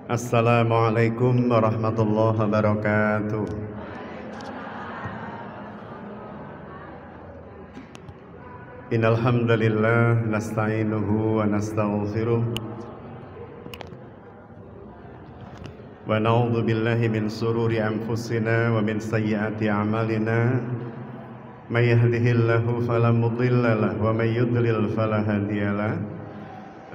Assalamualaikum warahmatullahi wabarakatuh. Innal hamdalillah nasta'inuhu wa nastaghfiruh wa na'udzu billahi min sururi anfusina wa min sayyiati a'malina may yahdihillahu fala mudilla lahu wa may yudlil fala hadiyalah.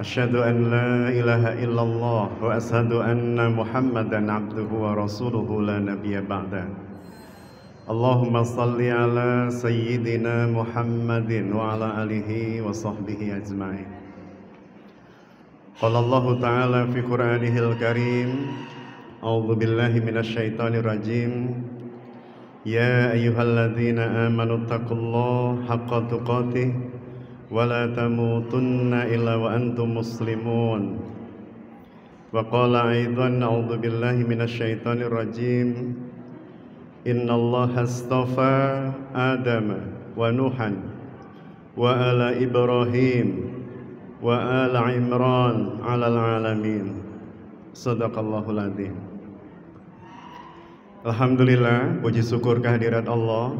Asyhadu an la ilaha illallah wa asyhadu anna Muhammadan abduhu wa rasuluhu la nabiyya ba'da. Allahumma salli ala sayyidina Muhammadin wa ala alihi wa sahbihi ajma'in. Qala Allah ta'ala fi Qur'anihil Karim, a'udzu billahi minasy syaithanir rajim. Ya ayyuhalladzina amanu taqullaha haqqa tuqatih wa la tamutunna illa wa antum muslimun. Wa qala aidan a'udzu billahi minasy syaithanir rajim. Innallaha astafa Adama wa Nuhan wa ala Ibrahim wa ala Imran 'alal alamin. Shadaqallahul adzim. Alhamdulillah, puji syukur kehadirat Allah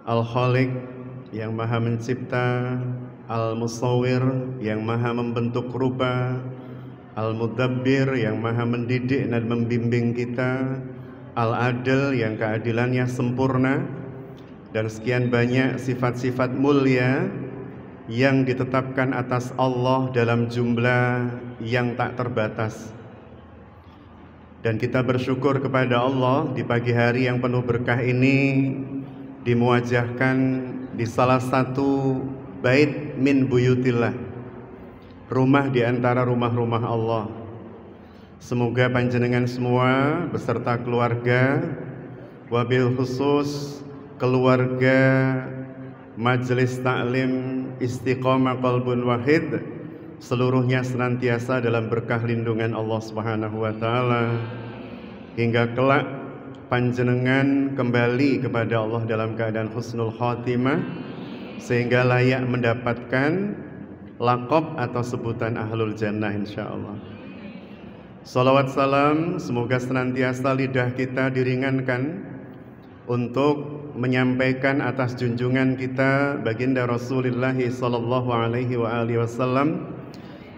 Al-Khaliq yang maha mencipta, Al-Musawwir yang maha membentuk rupa, Al-Mudabbir yang maha mendidik dan membimbing kita, Al-Adil yang keadilannya sempurna, dan sekian banyak sifat-sifat mulia yang ditetapkan atas Allah dalam jumlah yang tak terbatas. Dan kita bersyukur kepada Allah di pagi hari yang penuh berkah ini dimuwajahkan di salah satu bait min buyutillah, rumah di antara rumah-rumah Allah. Semoga panjenengan semua beserta keluarga, wabil khusus keluarga Majelis Taklim Istiqomah Qalbun Wahid, seluruhnya senantiasa dalam berkah lindungan Allah Subhanahu wa taala hingga kelak panjenengan kembali kepada Allah dalam keadaan husnul khotimah sehingga layak mendapatkan laqab atau sebutan ahlul jannah insyaallah. Salawat salam semoga senantiasa lidah kita diringankan untuk menyampaikan atas junjungan kita baginda Rasulullah sallallahu alaihi wasallam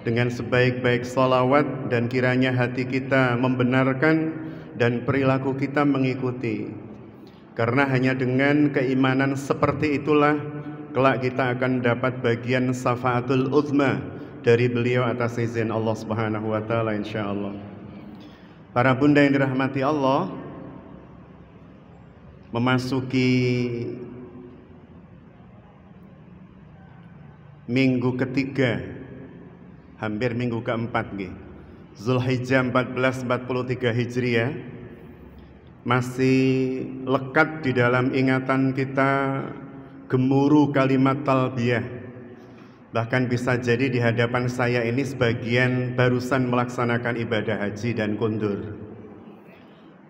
dengan sebaik-baik salawat, dan kiranya hati kita membenarkan dan perilaku kita mengikuti, karena hanya dengan keimanan seperti itulah kelak kita akan dapat bagian syafaatul uzma dari beliau atas izin Allah Subhanahu wa taala insyaallah. Para bunda yang dirahmati Allah, memasuki minggu ketiga, hampir minggu keempat nggih, Zulhijjah 1443 Hijriah, masih lekat di dalam ingatan kita gemuruh kalimat talbiyah. Bahkan bisa jadi di hadapan saya ini sebagian barusan melaksanakan ibadah haji dan kundur.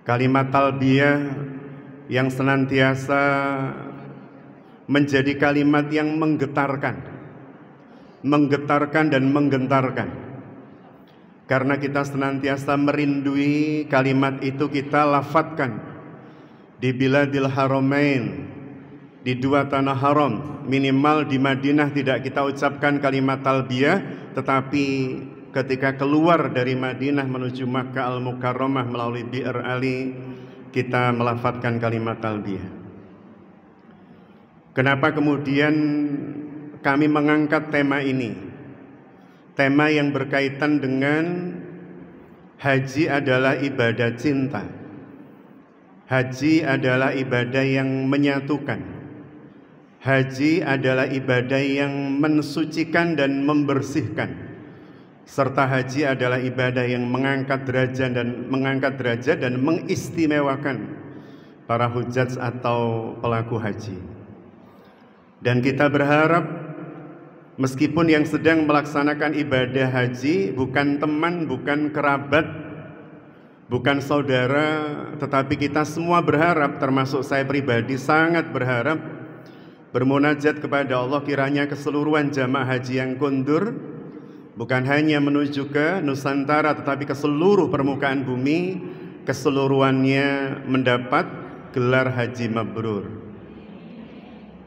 Kalimat talbiyah yang senantiasa menjadi kalimat yang menggetarkan dan menggentarkan. Karena kita senantiasa merindui kalimat itu kita lafadzkan di Biladil Haramain, di dua tanah haram. Minimal di Madinah tidak kita ucapkan kalimat talbiyah, tetapi ketika keluar dari Madinah menuju Makkah Al-Mukarramah melalui Bi'r Ali, kita melafadzkan kalimat talbiyah. Kenapa kemudian kami mengangkat tema ini? Tema yang berkaitan dengan haji adalah ibadah cinta. Haji adalah ibadah yang menyatukan. Haji adalah ibadah yang mensucikan dan membersihkan. Serta haji adalah ibadah yang mengangkat derajat dan mengistimewakan para hujjaj atau pelaku haji. Dan kita berharap meskipun yang sedang melaksanakan ibadah haji bukan teman, bukan kerabat, bukan saudara, tetapi kita semua berharap, termasuk saya pribadi sangat berharap, bermunajat kepada Allah kiranya keseluruhan jamaah haji yang kundur bukan hanya menuju ke Nusantara tetapi ke seluruh permukaan bumi, keseluruhannya mendapat gelar haji mabrur.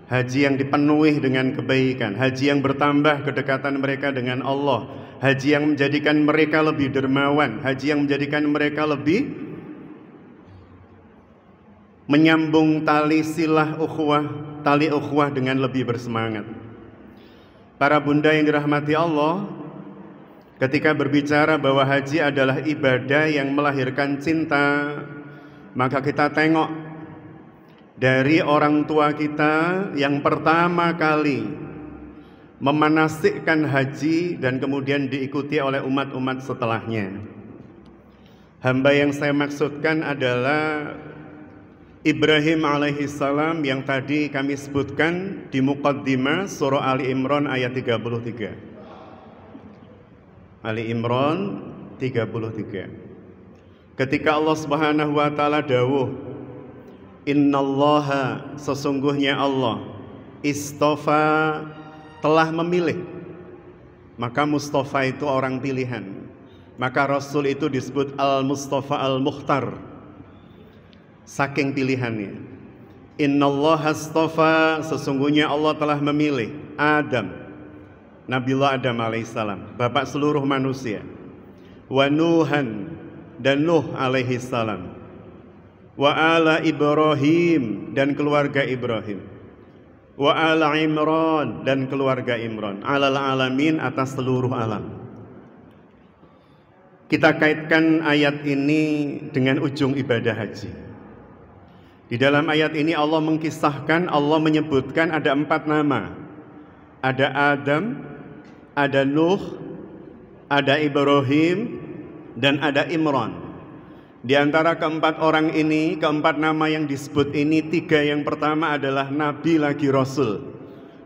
Haji yang dipenuhi dengan kebaikan, haji yang bertambah kedekatan mereka dengan Allah, haji yang menjadikan mereka lebih dermawan, haji yang menjadikan mereka lebih menyambung tali silah ukhuwah, tali ukhuwah dengan lebih bersemangat. Para bunda yang dirahmati Allah, ketika berbicara bahwa haji adalah ibadah yang melahirkan cinta, maka kita tengok dari orang tua kita yang pertama kali memanasikkan haji dan kemudian diikuti oleh umat-umat setelahnya. Hamba yang saya maksudkan adalah Ibrahim alaihissalam yang tadi kami sebutkan di muqaddimah surah Ali Imran ayat 33. Ali Imran 33. Ketika Allah Subhanahu wa taala dawuh, innallaha, sesungguhnya Allah, istofa, telah memilih. Maka Mustafa itu orang pilihan. Maka Rasul itu disebut Al-Mustafa Al-Mukhtar, saking pilihannya. Innallaha astafa, sesungguhnya Allah telah memilih Adam, Nabiullah Adam alaihissalam, bapak seluruh manusia, wa Nuhan, dan Nuh alaihissalam, wa ala Ibrahim, dan keluarga Ibrahim, wa ala Imran, dan keluarga Imran, alal alamin, atas seluruh alam. Kita kaitkan ayat ini dengan ujung ibadah haji. Di dalam ayat ini Allah mengkisahkan, Allah menyebutkan ada 4 nama. Ada Adam, ada Nuh, ada Ibrahim, dan ada Imran. Di antara keempat orang ini, keempat nama yang disebut ini, 3 yang pertama adalah Nabi lagi Rasul.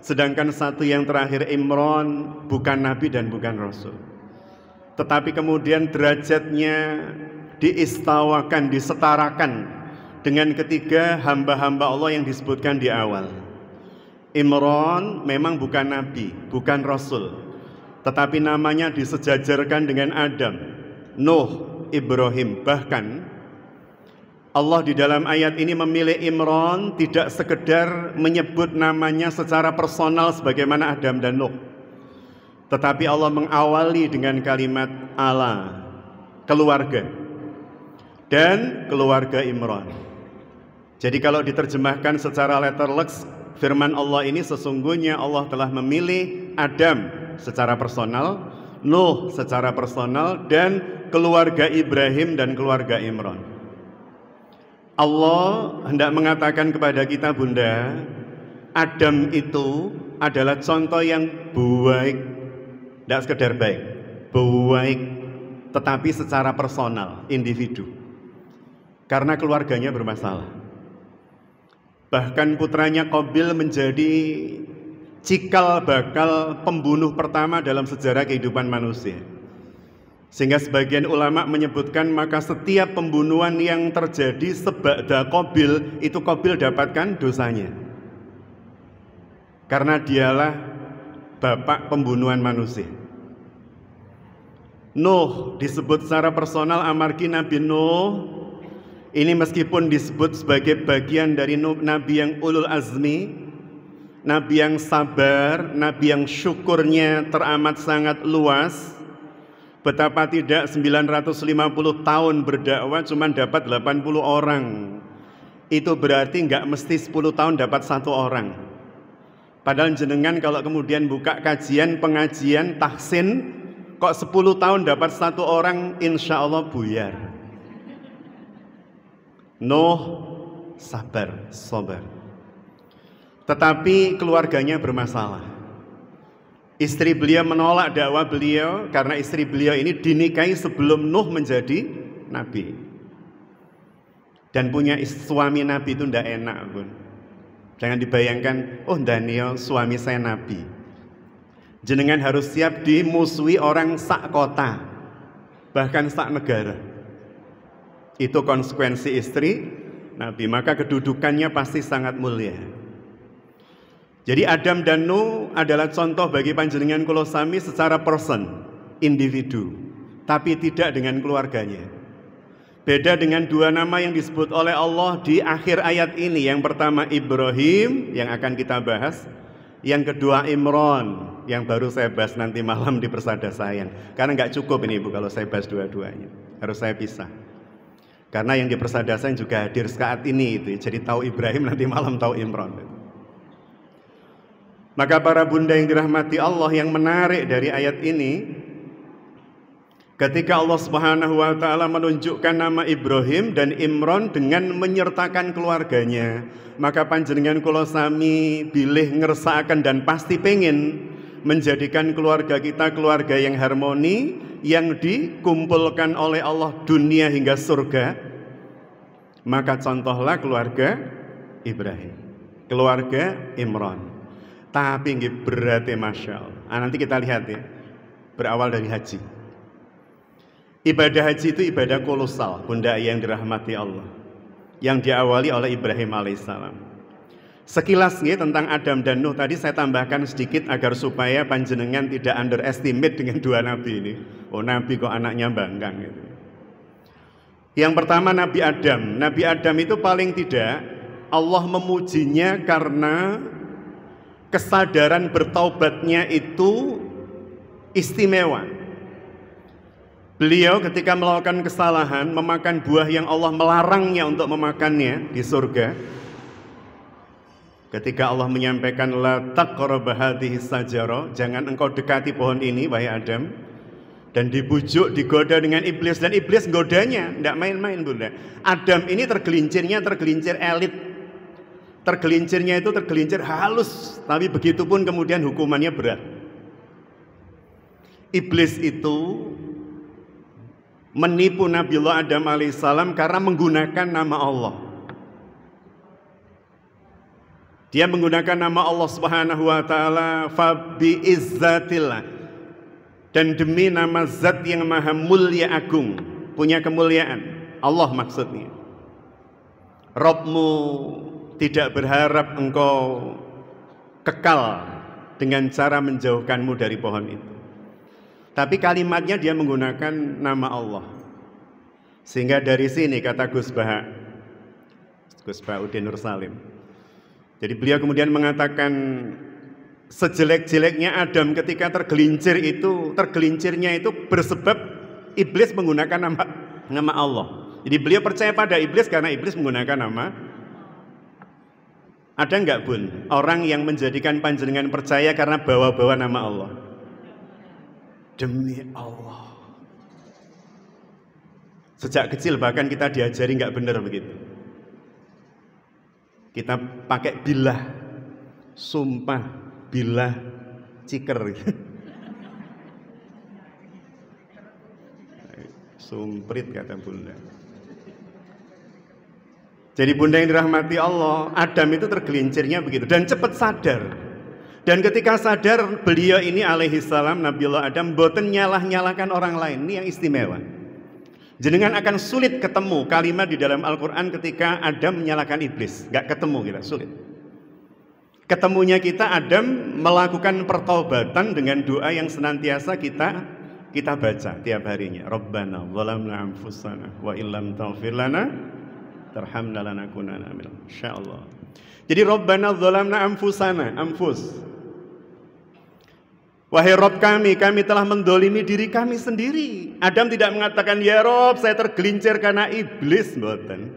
Sedangkan 1 yang terakhir Imran bukan Nabi dan bukan Rasul. Tetapi kemudian derajatnya diistawakan, disetarakan dengan ketiga hamba-hamba Allah yang disebutkan di awal. Imran memang bukan Nabi, bukan Rasul, tetapi namanya disejajarkan dengan Adam, Nuh, Ibrahim. Bahkan Allah di dalam ayat ini memilih Imran tidak sekedar menyebut namanya secara personal sebagaimana Adam dan Nuh, tetapi Allah mengawali dengan kalimat ala, keluarga, dan keluarga Imran. Jadi kalau diterjemahkan secara letterleks, firman Allah ini sesungguhnya Allah telah memilih Adam secara personal, Nuh secara personal, dan keluarga Ibrahim dan keluarga Imran. Allah hendak mengatakan kepada kita, bunda, Adam itu adalah contoh yang baik, tidak sekedar baik, baik, tetapi secara personal, individu, karena keluarganya bermasalah. Bahkan putranya Qabil menjadi cikal bakal pembunuh pertama dalam sejarah kehidupan manusia. Sehingga sebagian ulama menyebutkan maka setiap pembunuhan yang terjadi seba'da Qabil, itu Qabil dapatkan dosanya, karena dialah bapak pembunuhan manusia. Nuh disebut secara personal amargi Nabi Nuh ini meskipun disebut sebagai bagian dari Nabi yang ulul azmi, Nabi yang sabar, Nabi yang syukurnya teramat sangat luas. Betapa tidak 950 tahun berdakwah cuma dapat 80 orang. Itu berarti nggak mesti 10 tahun dapat 1 orang. Padahal jenengan kalau kemudian buka kajian, pengajian, tahsin, kok 10 tahun dapat 1 orang, insya Allah buyar. Nuh sabar, sabar. Tetapi keluarganya bermasalah. Istri beliau menolak dakwah beliau karena istri beliau ini dinikahi sebelum Nuh menjadi nabi. Dan punya suami nabi itu tidak enak, Bun. Jangan dibayangkan, oh Daniel suami saya nabi. Jenengan harus siap dimusuhi orang sak kota, bahkan sak negara. Itu konsekuensi istri nabi, maka kedudukannya pasti sangat mulia. Jadi Adam dan Nuh adalah contoh bagi panjenengan kula sami secara person, individu, tapi tidak dengan keluarganya. Beda dengan dua nama yang disebut oleh Allah di akhir ayat ini. Yang pertama Ibrahim yang akan kita bahas, yang kedua Imran yang baru saya bahas nanti malam di Persada Sayang. Karena nggak cukup ini Ibu kalau saya bahas dua-duanya, harus saya pisah. Karena yang di Persada Sayang juga hadir saat ini itu, jadi tahu Ibrahim nanti malam tahu Imran. Maka para bunda yang dirahmati Allah, yang menarik dari ayat ini, ketika Allah Subhanahu wa ta'ala menunjukkan nama Ibrahim dan Imran dengan menyertakan keluarganya, maka panjenengan kula sami bilih ngersakaken dan pasti pengen menjadikan keluarga kita keluarga yang harmoni, yang dikumpulkan oleh Allah dunia hingga surga. Maka contohlah keluarga Ibrahim, keluarga Imran. Tapi nggih berarti Masya Allah. Nanti kita lihat ya, berawal dari haji. Ibadah haji itu ibadah kolosal, bunda yang dirahmati Allah, yang diawali oleh Ibrahim alaihissalam. Sekilas nih tentang Adam dan Nuh tadi saya tambahkan sedikit agar supaya panjenengan tidak underestimate dengan dua nabi ini. Oh, nabi kok anaknya bangkang gitu. Yang pertama Nabi Adam. Nabi Adam itu paling tidak Allah memujinya karena kesadaran bertaubatnya itu istimewa. Beliau ketika melakukan kesalahan, memakan buah yang Allah melarangnya untuk memakannya di surga, ketika Allah menyampaikan la taqrab hadhihi sajarah, jangan engkau dekati pohon ini wahai Adam, dan dibujuk, digoda dengan iblis, dan iblis godanya tidak main-main bunda. Adam ini tergelincir elit, tergelincirnya itu tergelincir halus, tapi begitu pun kemudian hukumannya berat. Iblis itu menipu Nabiullah Adam alaihissalam karena menggunakan nama Allah. Dia menggunakan nama Allah Subhanahu wa ta'ala, fa bi izzatillah, dan demi nama zat yang maha mulia agung, punya kemuliaan, Allah maksudnya. Robmu tidak berharap engkau kekal dengan cara menjauhkanmu dari pohon itu. Tapi kalimatnya dia menggunakan nama Allah. Sehingga dari sini kata Gus Bahauddin Nur Salim. Jadi beliau kemudian mengatakan sejelek-jeleknya Adam ketika tergelincirnya itu bersebab iblis menggunakan nama Allah. Jadi beliau percaya pada iblis karena iblis menggunakan nama. Ada enggak bun orang yang menjadikan panjenengan percaya karena bawa-bawa nama Allah? Demi Allah. Sejak kecil bahkan kita diajari nggak benar begitu. Kita pakai bilah, sumpah, bilah, ciker. Sumprit kata bunda. Jadi bunda yang dirahmati Allah, Adam itu tergelincirnya begitu dan cepat sadar. Dan ketika sadar, beliau ini alaihissalam, Nabiullah Adam, boten nyalah-nyalahkan orang lain. Ini yang istimewa. Jenengan akan sulit ketemu kalimat di dalam Al-Quran ketika Adam menyalahkan iblis. Gak ketemu kita, sulit. Ketemunya kita Adam melakukan pertaubatan dengan doa yang senantiasa kita baca tiap harinya. Rabbana zalamna anfusana wa illam taghfir lana tarhamna lanakunanna minal insyaallah. Jadi Rabbana zalamna anfusana, anfus. Wahai Rob kami telah mendolimi diri kami sendiri. Adam tidak mengatakan, ya Rob saya tergelincir karena iblis, mboten.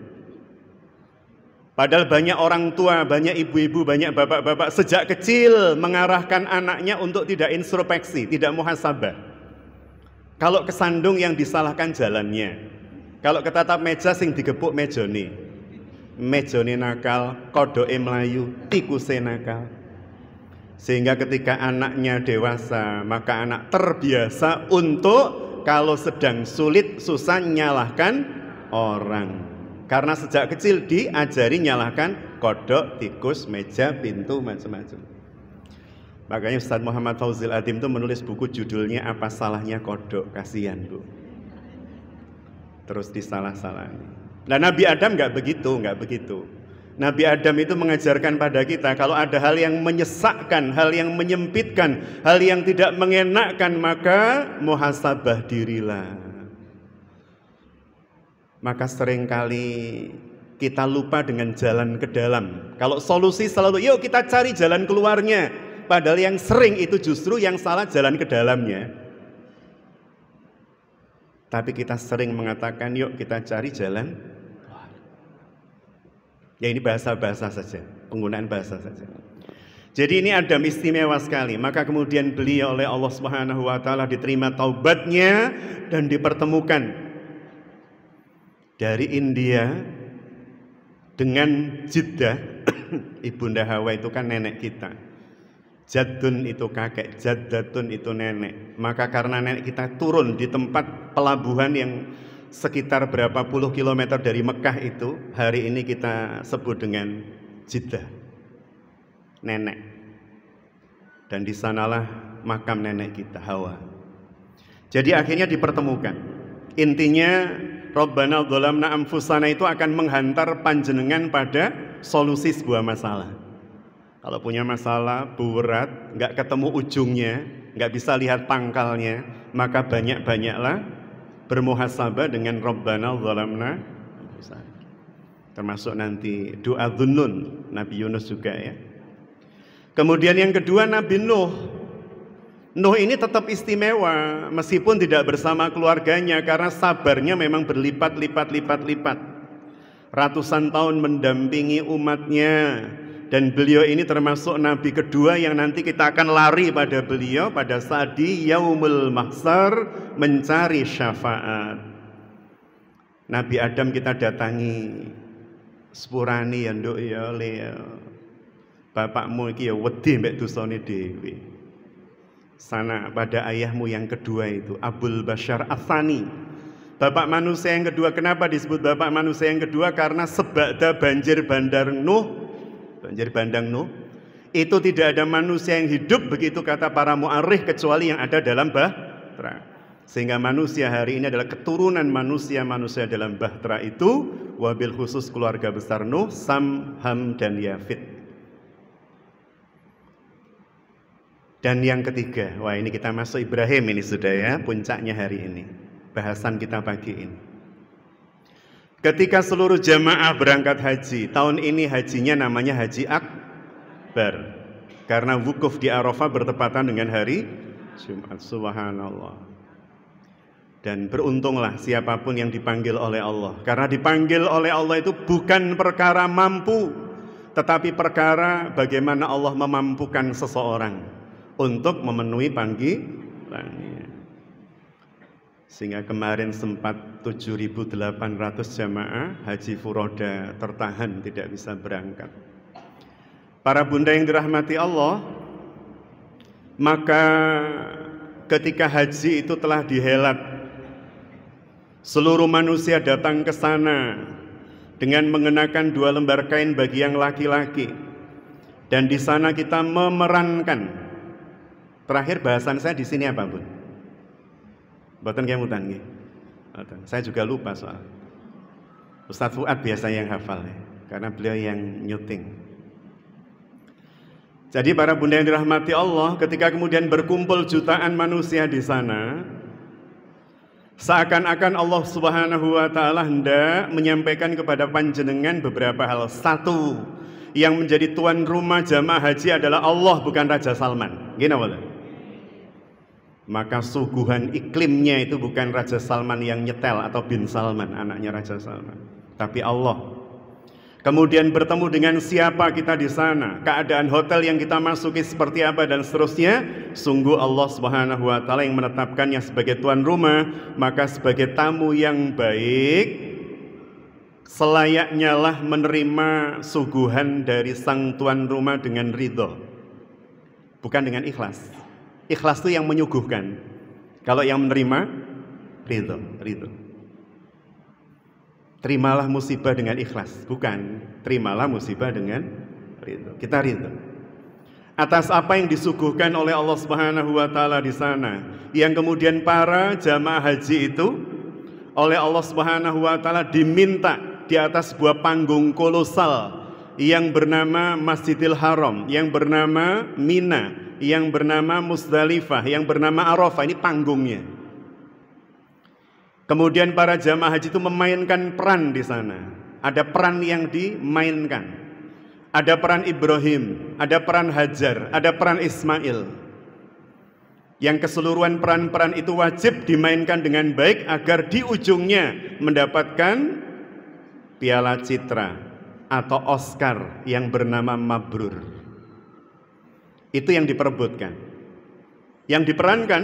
Padahal banyak orang tua, banyak ibu-ibu, banyak bapak-bapak sejak kecil mengarahkan anaknya untuk tidak introspeksi, tidak muhasabah. Kalau kesandung yang disalahkan jalannya, kalau ketatap meja sing digepuk mejone nakal, kodoke mlayu, tikuse nakal. Sehingga ketika anaknya dewasa, maka anak terbiasa untuk kalau sedang sulit, susah nyalahkan orang. Karena sejak kecil diajari nyalahkan kodok, tikus, meja, pintu, macam-macam. Makanya Ustaz Muhammad Fauzil Adim itu menulis buku judulnya Apa Salahnya Kodok. Kasihan Bu, terus disalah-salahin. Nah Nabi Adam nggak begitu. Nabi Adam itu mengajarkan pada kita kalau ada hal yang menyesakkan, hal yang menyempitkan, hal yang tidak mengenakkan, maka muhasabah dirilah. Maka seringkali kita lupa dengan jalan ke dalam. Kalau solusi selalu, yuk kita cari jalan keluarnya. Padahal yang sering itu justru yang salah jalan ke dalamnya. Tapi kita sering mengatakan, yuk kita cari jalan keluar. Ya ini bahasa-bahasa saja, penggunaan bahasa saja. Jadi ini Adam istimewa sekali. Maka kemudian beliau oleh Allah Subhanahu wa taala diterima taubatnya dan dipertemukan dari India dengan Jiddah. Ibunda Hawa itu kan nenek kita, Jaddun itu kakek, Jaddatun itu nenek. Maka karena nenek kita turun di tempat pelabuhan yang sekitar berapa puluh kilometer dari Mekah itu, hari ini kita sebut dengan Jiddah, nenek. Dan di sanalah makam nenek kita Hawa. Jadi akhirnya dipertemukan. Intinya Rabbana dzalamna anfusana itu akan menghantar panjenengan pada solusi sebuah masalah. Kalau punya masalah berat, nggak ketemu ujungnya, nggak bisa lihat pangkalnya, maka banyak-banyaklah bermuhasabah dengan Rabbana dzalamna anfusana. Termasuk nanti doa Dhunnun, Nabi Yunus juga ya. Kemudian yang kedua Nabi Nuh. Nuh ini tetap istimewa meskipun tidak bersama keluarganya karena sabarnya memang berlipat-lipat. Ratusan tahun mendampingi umatnya dan beliau ini termasuk nabi kedua yang nanti kita akan lari pada beliau pada saat di Yaumul Mahsyar mencari syafaat. Nabi Adam kita datangi, sepurani ya nduk ya le. Bapakmu iki ya wedi mbek dosane dhewe. Sana pada ayahmu yang kedua itu Abul Bashar Atsani, bapak manusia yang kedua. Kenapa disebut bapak manusia yang kedua? Karena sebada banjir bandang Nuh itu tidak ada manusia yang hidup, begitu kata para mu'arrikh, kecuali yang ada dalam bahtera. Sehingga manusia hari ini adalah keturunan manusia dalam bahtera itu, wabil khusus keluarga besar Nuh, Sam, Ham, dan Yafid. Dan yang ketiga, wah ini kita masuk Ibrahim ini sudah ya, puncaknya hari ini, bahasan kita pagi ini. Ketika seluruh jamaah berangkat haji, tahun ini hajinya namanya Haji Akbar, karena wukuf di Arafah bertepatan dengan hari Jumat. Subhanallah. Dan beruntunglah siapapun yang dipanggil oleh Allah, karena dipanggil oleh Allah itu bukan perkara mampu, tetapi perkara bagaimana Allah memampukan seseorang untuk memenuhi panggilannya. Sehingga kemarin sempat 7.800 jamaah haji furoda tertahan tidak bisa berangkat. Para bunda yang dirahmati Allah, maka ketika haji itu telah dihelat, seluruh manusia datang ke sana dengan mengenakan 2 lembar kain bagi yang laki-laki, dan di sana kita memerankan. Terakhir bahasan saya di sini apa, Bun? Mboten kemutan nggih. Saya juga lupa soal. Ustadz Fuad biasanya yang hafal ya, karena beliau yang nyuting. Jadi para bunda yang dirahmati Allah, ketika kemudian berkumpul jutaan manusia di sana, seakan-akan Allah Subhanahu wa taala hendak menyampaikan kepada panjenengan beberapa hal. Satu, yang menjadi tuan rumah jamaah haji adalah Allah, bukan Raja Salman. Gini boleh. Maka suguhan iklimnya itu bukan Raja Salman yang nyetel atau bin Salman, anaknya Raja Salman, tapi Allah. Kemudian bertemu dengan siapa kita di sana, keadaan hotel yang kita masuki seperti apa dan seterusnya. Sungguh Allah Subhanahu wa taala yang menetapkannya sebagai tuan rumah, maka sebagai tamu yang baik selayaknya lah menerima suguhan dari sang tuan rumah dengan ridho, bukan dengan ikhlas. Ikhlas itu yang menyuguhkan. Kalau yang menerima, ridho. Terimalah musibah dengan ikhlas, bukan terimalah musibah dengan ridho. Kita ridho atas apa yang disuguhkan oleh Allah Subhanahu wa taala di sana, yang kemudian para jamaah haji itu oleh Allah Subhanahu wa taala diminta di atas sebuah panggung kolosal yang bernama Masjidil Haram, yang bernama Mina, yang bernama Musdalifah, yang bernama Arafah. Ini panggungnya. Kemudian para jamaah haji itu memainkan peran di sana. Ada peran yang dimainkan. Ada peran Ibrahim, ada peran Hajar, ada peran Ismail. Yang keseluruhan peran-peran itu wajib dimainkan dengan baik agar di ujungnya mendapatkan piala citra atau Oscar yang bernama Mabrur. Itu yang diperebutkan. Yang diperankan,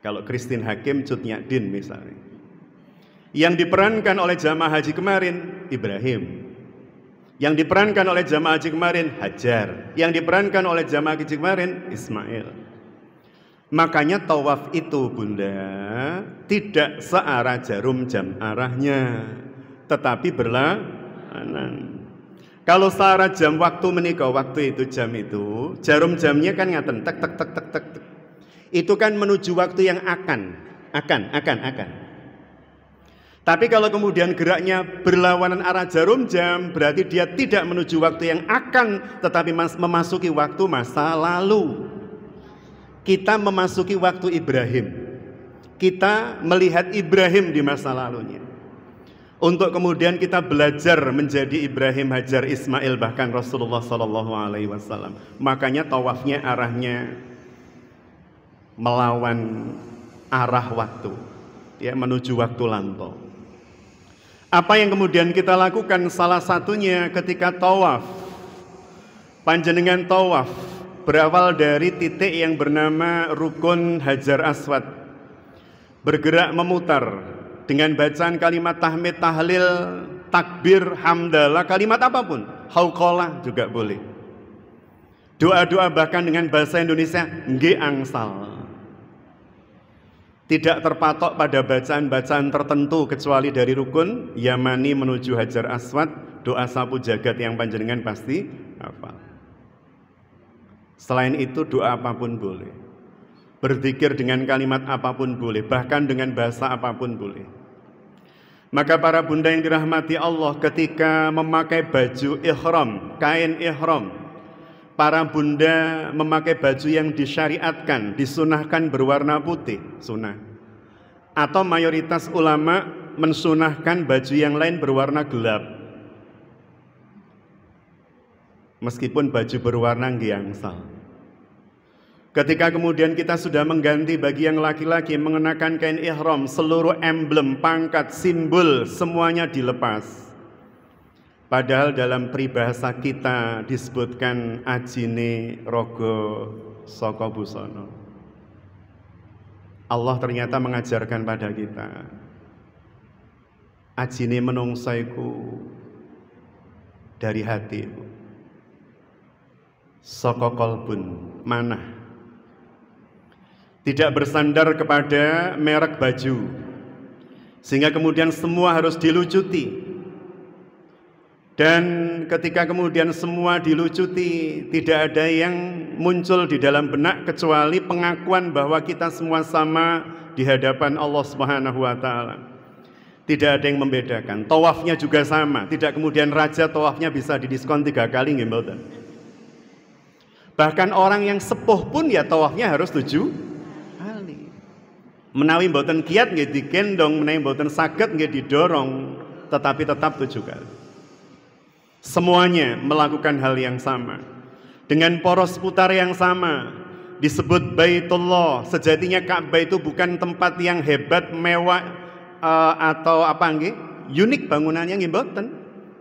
kalau Christine Hakim, Cut Nyak Din misalnya. Yang diperankan oleh jamaah haji kemarin, Ibrahim. Yang diperankan oleh jamaah haji kemarin, Hajar. Yang diperankan oleh jamaah haji kemarin, Ismail. Makanya tawaf itu, Bunda, tidak searah jarum jam arahnya, tetapi berlawanan. Kalau searah jam waktu menikah, waktu itu jam itu, jarum jamnya kan ngaten, tek tek tek tek tek. Itu kan menuju waktu yang akan. Tapi kalau kemudian geraknya berlawanan arah jarum jam, berarti dia tidak menuju waktu yang akan, tetapi memasuki waktu masa lalu. Kita memasuki waktu Ibrahim. Kita melihat Ibrahim di masa lalunya. Untuk kemudian kita belajar menjadi Ibrahim, Hajar, Ismail, bahkan Rasulullah SAW. Makanya tawafnya arahnya melawan arah waktu, ya, menuju waktu lampau. Apa yang kemudian kita lakukan? Salah satunya ketika tawaf. Panjenengan tawaf berawal dari titik yang bernama Rukun Hajar Aswad, bergerak memutar dengan bacaan kalimat tahmid, tahlil, takbir, hamdalah, kalimat apapun, hauqalah juga boleh. Doa-doa bahkan dengan bahasa Indonesia, nggih angsal. Tidak terpatok pada bacaan-bacaan tertentu kecuali dari Rukun Yamani menuju Hajar Aswad, doa sapu jagat yang panjenengan pasti hafal. Selain itu doa apapun boleh. Berzikir dengan kalimat apapun boleh, bahkan dengan bahasa apapun boleh. Maka para bunda yang dirahmati Allah, ketika memakai baju ihram, kain ihram, para bunda memakai baju yang disyariatkan, disunahkan berwarna putih, sunnah. Atau mayoritas ulama mensunahkan baju yang lain berwarna gelap. Meskipun baju berwarna ngiangsal. Ketika kemudian kita sudah mengganti, bagi yang laki-laki mengenakan kain ihram, seluruh emblem, pangkat, simbol semuanya dilepas. Padahal dalam peribahasa kita disebutkan ajine rogo saka busana. Allah ternyata mengajarkan pada kita, ajine menungsa iku dari hati, saka qalbun manah. Tidak bersandar kepada merek baju, sehingga kemudian semua harus dilucuti. Dan ketika kemudian semua dilucuti, tidak ada yang muncul di dalam benak kecuali pengakuan bahwa kita semua sama di hadapan Allah Subhanahu wa taala. Tidak ada yang membedakan. Tawafnya juga sama, tidak kemudian raja tawafnya bisa didiskon 3 kali nggih mboten. Bahkan orang yang sepuh pun ya tawafnya harus 7 kali. Menawi mboten kiat nggih digendong, menawi mboten saged nggih didorong, tetapi tetap 7 kali. Semuanya melakukan hal yang sama, dengan poros putar yang sama. Disebut Baitullah. Sejatinya Ka'bah itu bukan tempat yang hebat, mewah, atau apa nggih, unik bangunannya nggih mboten.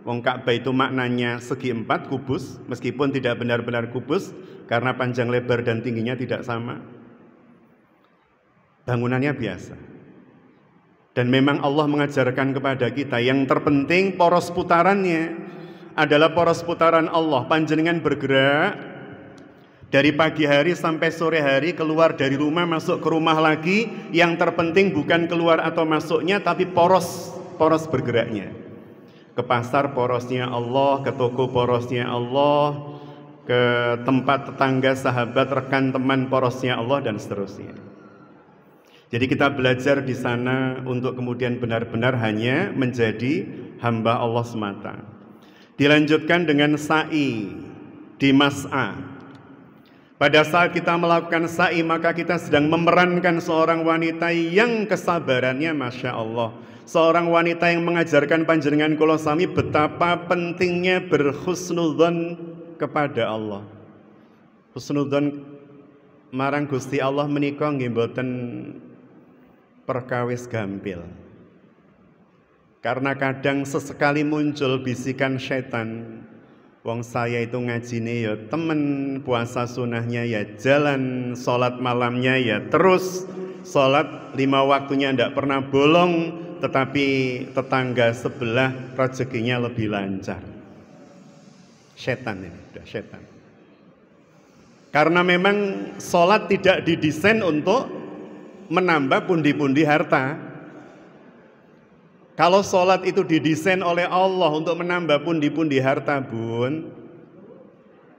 Wong Ka'bah itu maknanya segi 4 kubus, meskipun tidak benar-benar kubus karena panjang lebar dan tingginya tidak sama. Bangunannya biasa. Dan memang Allah mengajarkan kepada kita yang terpenting poros putarannya adalah poros putaran Allah. Panjenengan bergerak dari pagi hari sampai sore hari, keluar dari rumah masuk ke rumah lagi. Yang terpenting bukan keluar atau masuknya, tapi poros bergeraknya. Ke pasar porosnya Allah, ke toko porosnya Allah, ke tempat tetangga, sahabat, rekan, teman porosnya Allah, dan seterusnya. Jadi kita belajar di sana untuk kemudian benar-benar hanya menjadi hamba Allah semata. Dilanjutkan dengan sa'i di mas'a. Pada saat kita melakukan sa'i, maka kita sedang memerankan seorang wanita yang kesabarannya Masya Allah. Seorang wanita yang mengajarkan panjenengan kula sami betapa pentingnya berhusnudzon kepada Allah. Husnudzon marang Gusti Allah menika nggih mboten perkawis gampil. Karena kadang sesekali muncul bisikan setan, wong saya itu ngajine ya temen, puasa sunahnya ya jalan, sholat malamnya ya terus, sholat 5 waktunya ndak pernah bolong, tetapi tetangga sebelah rezekinya lebih lancar. Setan ini, udah setan. Karena memang sholat tidak didesain untuk menambah pundi-pundi harta. Kalau sholat itu didesain oleh Allah untuk menambah pundi-pundi harta, Bun,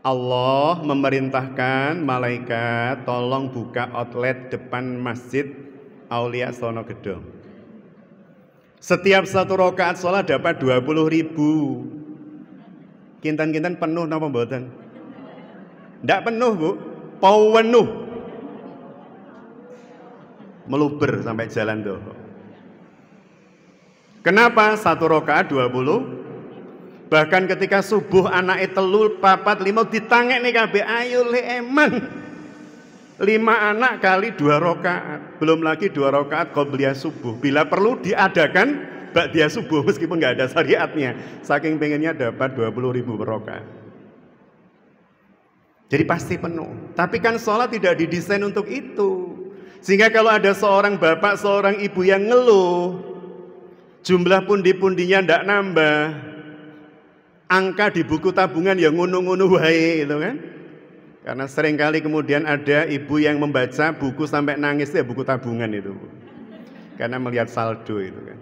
Allah memerintahkan malaikat tolong buka outlet depan masjid Aulia Sono Gedong. Setiap 1 rakaat sholat dapat 20.000. Kinten-kinten penuh napa mboten? Ndak penuh, Bu. Penuh. Meluber sampai jalan tuh. Kenapa 1 rakaat 20? Bahkan ketika subuh anake 3, 4, 5 ditangekne kabeh, ayo le eman. 5 anak kali 2 rakaat. Belum lagi 2 rakaat qobliyah subuh. Bila perlu diadakan ba'diyah subuh meskipun nggak ada syariatnya. Saking pengennya dapat 20.000 per rakaat. Jadi pasti penuh. Tapi kan sholat tidak didesain untuk itu. Sehingga kalau ada seorang bapak, seorang ibu yang ngeluh, jumlah pundi-pundinya ndak nambah, angka di buku tabungan yang ngunu-ngunu wae itu kan. Karena seringkali kemudian ada ibu yang membaca buku sampai nangis ya buku tabungan itu. Karena melihat saldo itu kan.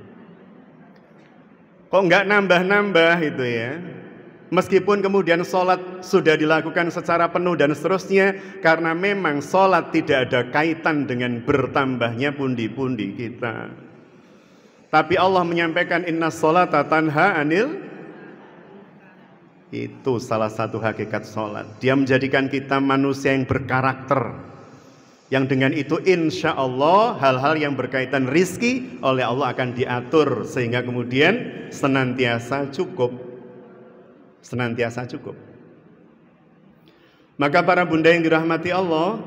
Kok nggak nambah-nambah itu ya. Meskipun kemudian sholat sudah dilakukan secara penuh dan seterusnya, karena memang sholat tidak ada kaitan dengan bertambahnya pundi-pundi kita. Tapi Allah menyampaikan inna sholata tanha anil, itu salah satu hakikat sholat. Dia menjadikan kita manusia yang berkarakter, yang dengan itu insya Allah hal-hal yang berkaitan rizki oleh Allah akan diatur sehingga kemudian senantiasa cukup. Senantiasa cukup. Maka para bunda yang dirahmati Allah,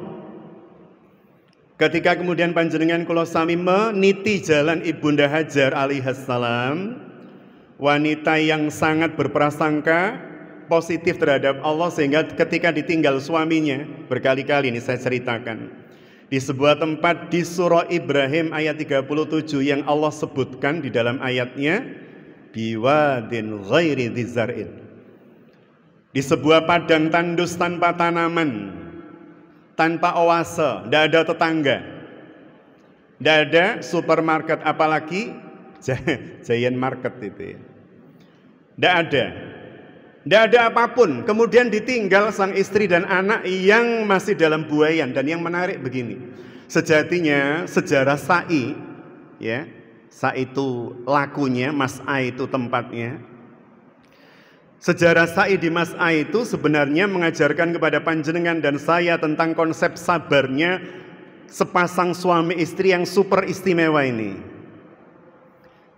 ketika kemudian panjenengan kula sami meniti jalan Ibunda Hajar alaihassalam, wanita yang sangat berprasangka positif terhadap Allah sehingga ketika ditinggal suaminya berkali-kali, ini saya ceritakan di sebuah tempat di surah Ibrahim ayat 37 yang Allah sebutkan di dalam ayatnya biwadin ghairi dzar'in, di sebuah padang tandus tanpa tanaman, tanpa oase, tidak ada tetangga, tidak ada supermarket, apalagi giant market itu ya. Tidak ada apapun. Kemudian ditinggal sang istri dan anak yang masih dalam buayan. Dan yang menarik begini, sejatinya sejarah sa'i ya, sa'i itu lakunya, mas'a itu tempatnya. Sejarah sa'i di mas'a itu sebenarnya mengajarkan kepada panjenengan dan saya tentang konsep sabarnya sepasang suami istri yang super istimewa ini.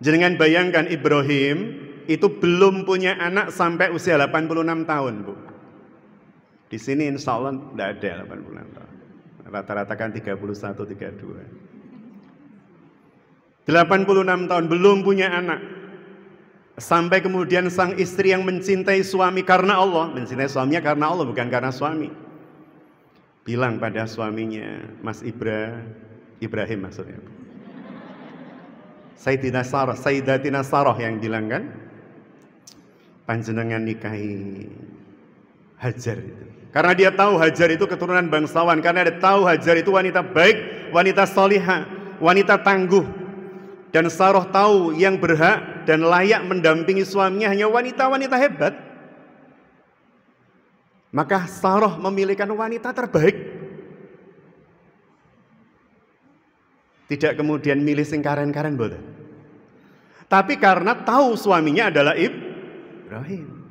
Jenengan bayangkan Ibrahim itu belum punya anak sampai usia 86 tahun, Bu. Di sini insya Allah tidak ada 86 tahun. Rata-rata kan 31, 32. 86 tahun belum punya anak. Sampai kemudian sang istri yang mencintai suami karena Allah, mencintai suaminya karena Allah bukan karena suami, bilang pada suaminya, Mas Ibrahim maksudnya, Sayyidatina Sarah yang bilang kan, panjenengan nikahi Hajar itu. Karena dia tahu Hajar itu keturunan bangsawan, karena dia tahu Hajar itu wanita baik, wanita solihah, wanita tangguh. Dan Sarah tahu yang berhak dan layak mendampingi suaminya hanya wanita-wanita hebat. Maka Sarah memilihkan wanita terbaik. Tidak kemudian milih sing karen-karen boten. Tapi karena tahu suaminya adalah Ibrahim.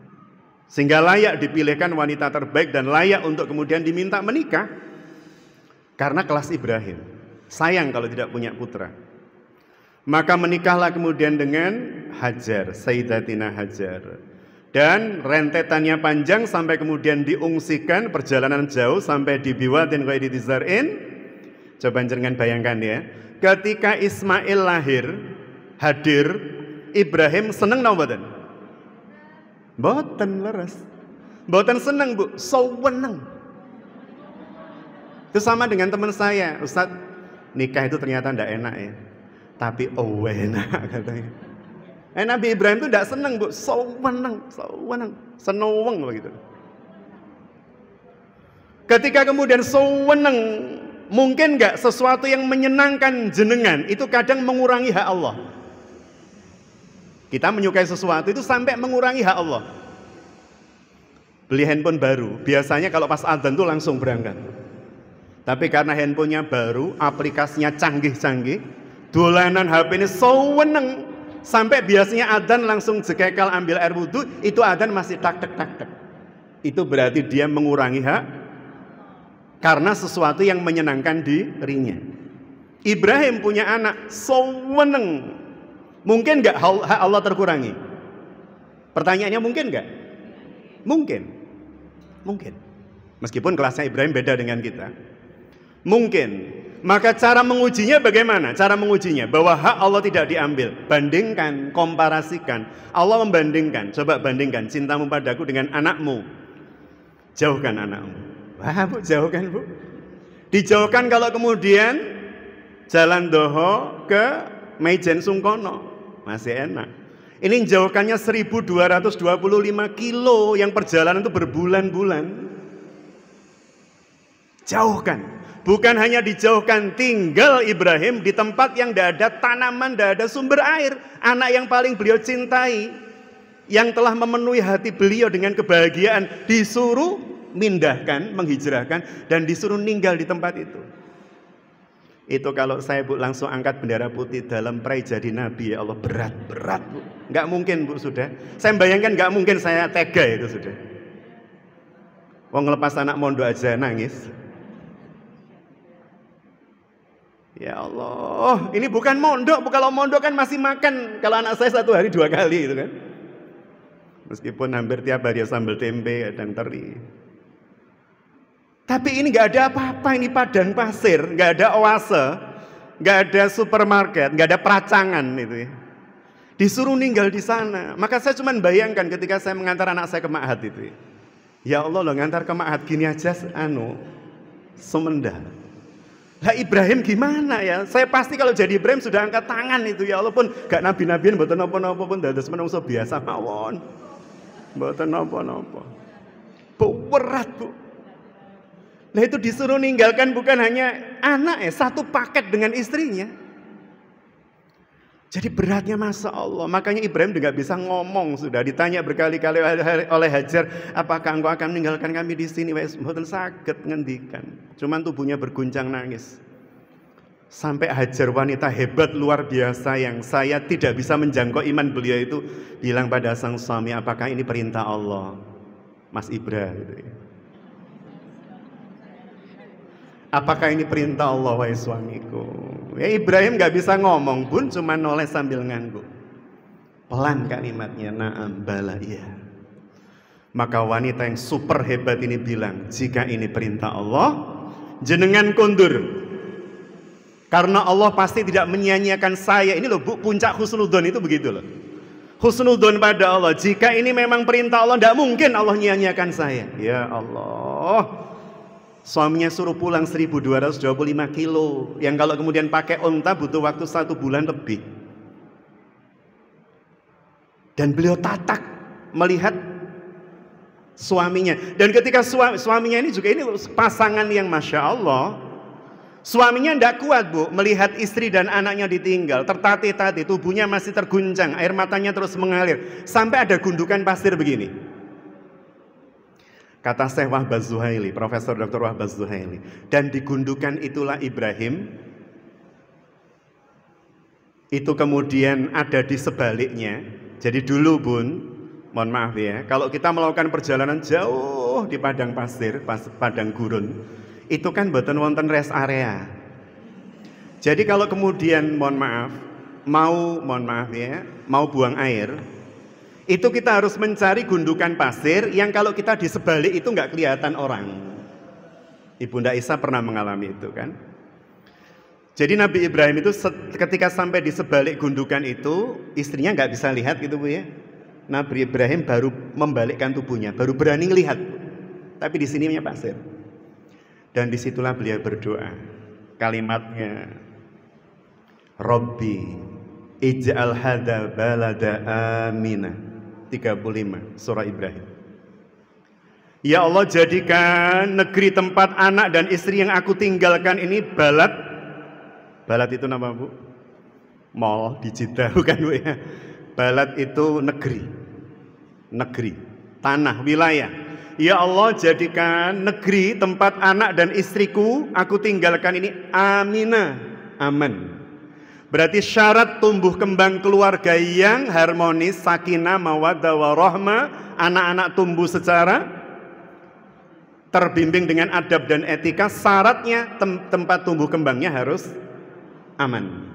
sehingga layak dipilihkan wanita terbaik dan layak untuk kemudian diminta menikah karena kelas Ibrahim. Sayang kalau tidak punya putra. Maka menikahlah kemudian dengan Hajar, Sayyidatina Hajar. Dan rentetannya panjang sampai kemudian diungsikan perjalanan jauh sampai di biwatin ghairi dzar'in. Coba jenengan bayangkan ya. Ketika Ismail lahir, hadir, Ibrahim seneng napa mboten? Mboten leres. Mboten seneng, Bu, seweneng. Itu sama dengan teman saya, Ustaz, nikah itu ternyata ndak enak ya. Tapi enak katanya. Nabi Ibrahim itu tidak senang, Bu, seweneng, senoweng begitu. Ketika kemudian seweneng, mungkin enggak sesuatu yang menyenangkan jenengan itu kadang mengurangi hak Allah. Kita menyukai sesuatu itu sampai mengurangi hak Allah. Beli handphone baru, biasanya kalau pas adzan tuh langsung berangkat. Tapi karena handphonenya baru, aplikasinya canggih-canggih, dolanan HP ini seweneng. Sampai biasanya adzan langsung jekekal ambil air wudhu, itu adzan masih tak. Itu berarti dia mengurangi hak karena sesuatu yang menyenangkan dirinya. Ibrahim punya anak, seweneng. Mungkin gak hak Allah terkurangi? Pertanyaannya mungkin gak? Mungkin. Meskipun kelasnya Ibrahim beda dengan kita. Mungkin. Maka cara mengujinya bagaimana? Cara mengujinya bahwa hak Allah tidak diambil. Bandingkan, komparasikan. Allah membandingkan. Coba bandingkan cintamu padaku dengan anakmu. Jauhkan anakmu. Wah, Bu, jauhkan, Bu. Dijauhkan kalau kemudian jalan doho ke Meijen Sungkono. Masih enak. Ini jauhkannya 1225 kilo yang perjalanan itu berbulan-bulan. Jauhkan. Bukan hanya dijauhkan, tinggal Ibrahim di tempat yang tidak ada tanaman, tidak ada sumber air. Anak yang paling beliau cintai, yang telah memenuhi hati beliau dengan kebahagiaan, disuruh mindahkan, menghijrahkan, dan disuruh ninggal di tempat itu. Itu kalau saya, Bu, langsung angkat bendera putih dalam prai jadi nabi, ya Allah, berat, Bu. Nggak mungkin, Bu, sudah. Saya bayangkan nggak mungkin saya tega itu sudah. Wong ngelepas anak mondok aja nangis. Ya Allah, ini bukan mondok. Kalau mondok kan masih makan. Kalau anak saya 1 hari 2 kali itu kan. Meskipun hampir tiap hari sambal tempe dan teri. Tapi ini nggak ada apa-apa. Ini padang pasir, nggak ada oase, nggak ada supermarket, nggak ada peracangan itu ya. Disuruh ninggal di sana. Maka saya cuma bayangkan ketika saya mengantar anak saya ke Ma'had itu. Ya Allah, loh, ngantar ke Ma'had gini aja, semenda. Lah Ibrahim gimana ya? Saya pasti kalau jadi Ibrahim sudah angkat tangan itu, ya Allah, pun gak nabi-nabian mboten napa-napa pun dados menungso biasa mawon. Mboten napa-napa. Berat, Bu. Nah itu disuruh ninggalkan bukan hanya anak ya, 1 paket dengan istrinya. Jadi beratnya, Masya Allah. Makanya Ibrahim juga bisa ngomong, sudah ditanya berkali-kali oleh Hajar, apakah engkau akan meninggalkan kami di sini? Mboten saged ngendikan. Cuman tubuhnya berguncang nangis. Sampai Hajar, wanita hebat luar biasa yang saya tidak bisa menjangkau iman beliau itu, bilang pada sang suami, apakah ini perintah Allah, Mas Ibra gitu ya. Apakah ini perintah Allah, wahai suamiku? Ya Ibrahim gak bisa ngomong pun, cuma noleh sambil ngangguk. Pelan kalimatnya, na'am, bala, iya. Maka wanita yang super hebat ini bilang, jika ini perintah Allah, jenengan kundur. Karena Allah pasti tidak menyia-nyiakan saya. Ini loh, Bu, puncak husnudzon itu begitu loh. Husnudzon pada Allah. Jika ini memang perintah Allah, tidak mungkin Allah menyia-nyiakan saya. Ya Allah. Suaminya suruh pulang 1225 kilo, yang kalau kemudian pakai onta butuh waktu 1 bulan lebih. Dan beliau tatak melihat suaminya. Dan ketika suaminya ini juga ini pasangan yang Masya Allah, suaminya tidak kuat, Bu, melihat istri dan anaknya ditinggal, tertatih-tatih, tubuhnya masih terguncang, air matanya terus mengalir, sampai ada gundukan pasir begini. Kata Syekh Wahbaz Zuhaili, Profesor Dr. Wahbaz Zuhaili, dan di gundukan itulah Ibrahim itu kemudian ada di sebaliknya. Jadi dulu, Bun, mohon maaf ya, kalau kita melakukan perjalanan jauh di padang pasir, padang gurun, itu kan boten wonten rest area. Jadi kalau kemudian mohon maaf ya, mau buang air, itu kita harus mencari gundukan pasir yang kalau kita di sebalik itu nggak kelihatan orang. Ibunda Isa pernah mengalami itu kan. Jadi Nabi Ibrahim itu ketika sampai di sebalik gundukan itu, istrinya nggak bisa lihat gitu Bu ya. Nabi Ibrahim baru membalikkan tubuhnya, baru berani melihat. Tapi di sini punya pasir. Dan disitulah beliau berdoa. Kalimatnya, Rabbi ij'al hadza balada amina. 35 surah Ibrahim. Ya Allah, jadikan negeri tempat anak dan istri yang aku tinggalkan ini balad. Balad itu nama Bu? Mall di Jeddah bukan Bu ya. Balad itu negeri, tanah, wilayah. Ya Allah, jadikan negeri tempat anak dan istriku aku tinggalkan ini amina, aman. Berarti syarat tumbuh kembang keluarga yang harmonis, sakinah, mawaddah, warahmah, anak-anak tumbuh secara terbimbing dengan adab dan etika, syaratnya tempat tumbuh kembangnya harus aman.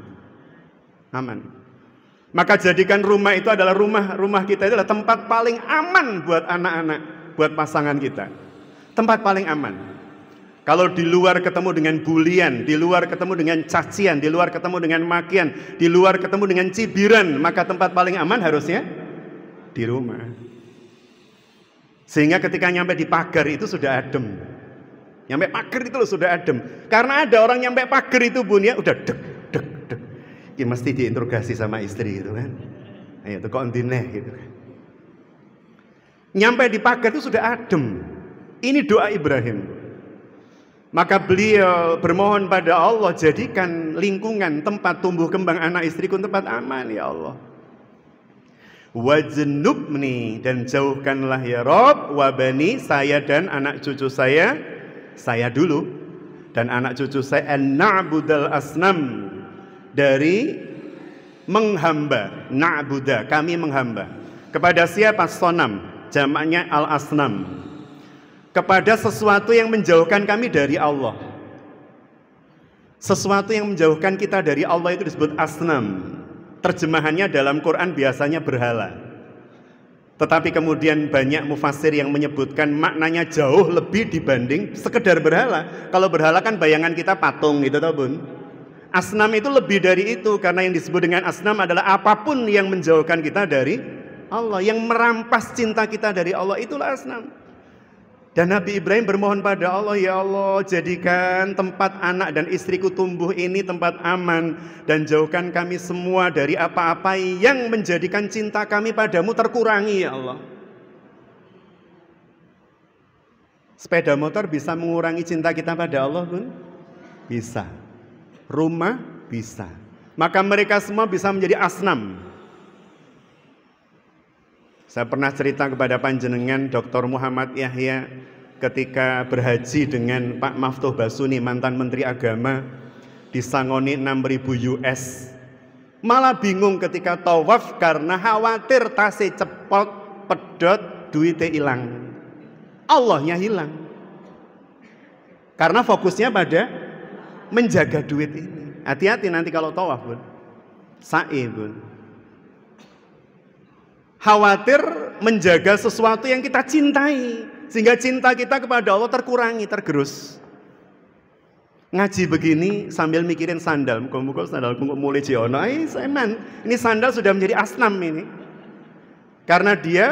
Maka jadikan rumah itu adalah rumah kita itu adalah tempat paling aman buat anak-anak, buat pasangan kita. Tempat paling aman. Kalau di luar ketemu dengan bulian, di luar ketemu dengan cacian, di luar ketemu dengan makian, di luar ketemu dengan cibiran, maka tempat paling aman harusnya di rumah. Sehingga ketika nyampe di pagar itu sudah adem. Nyampe pagar itu loh sudah adem. Karena ada orang nyampe pagar itu Bun ya udah deg. Ya mesti diinterogasi sama istri gitu kan. Ayo tuh kok endineh gitu kan. Nyampe di pagar itu sudah adem. Ini doa Ibrahim. Maka beliau bermohon pada Allah, jadikan lingkungan tempat tumbuh kembang anak istriku tempat aman ya Allah. Wajnubni, dan jauhkanlah ya Rob, wabani, saya dan anak cucu saya dulu dan anak cucu saya, an-na'budal asnam, dari menghamba. Na'budah, kami menghamba. Kepada siapa? Sonam, jamaknya al-asnam. Kepada sesuatu yang menjauhkan kami dari Allah. Sesuatu yang menjauhkan kita dari Allah itu disebut asnam. Terjemahannya dalam Quran biasanya berhala. Tetapi kemudian banyak mufassir yang menyebutkan maknanya jauh lebih dibanding sekedar berhala. Kalau berhala kan bayangan kita patung gitu toh Bun. Asnam itu lebih dari itu, karena yang disebut dengan asnam adalah apapun yang menjauhkan kita dari Allah, yang merampas cinta kita dari Allah, itulah asnam. Dan Nabi Ibrahim bermohon pada Allah, ya Allah, jadikan tempat anak dan istriku tumbuh ini tempat aman, dan jauhkan kami semua dari apa-apa yang menjadikan cinta kami padamu terkurangi ya Allah. Sepeda motor bisa mengurangi cinta kita pada Allah Bun? Bisa. Rumah bisa. Maka mereka semua bisa menjadi asnam. Saya pernah cerita kepada panjenengan Dr. Muhammad Yahya ketika berhaji dengan Pak Maftuh Basuni, mantan Menteri Agama, disangoni 6.000 US. Malah bingung ketika tawaf karena khawatir tasnya cepot, pedot, duitnya hilang. Allahnya hilang. Karena fokusnya pada menjaga duit ini. Hati-hati nanti kalau tawaf Bun. Sa'i Bun. Khawatir menjaga sesuatu yang kita cintai, sehingga cinta kita kepada Allah terkurangi, tergerus. Ngaji begini sambil mikirin sandal, muka-muka sandalku mulai jiono, seman. Ini sandal sudah menjadi asnam ini. Karena dia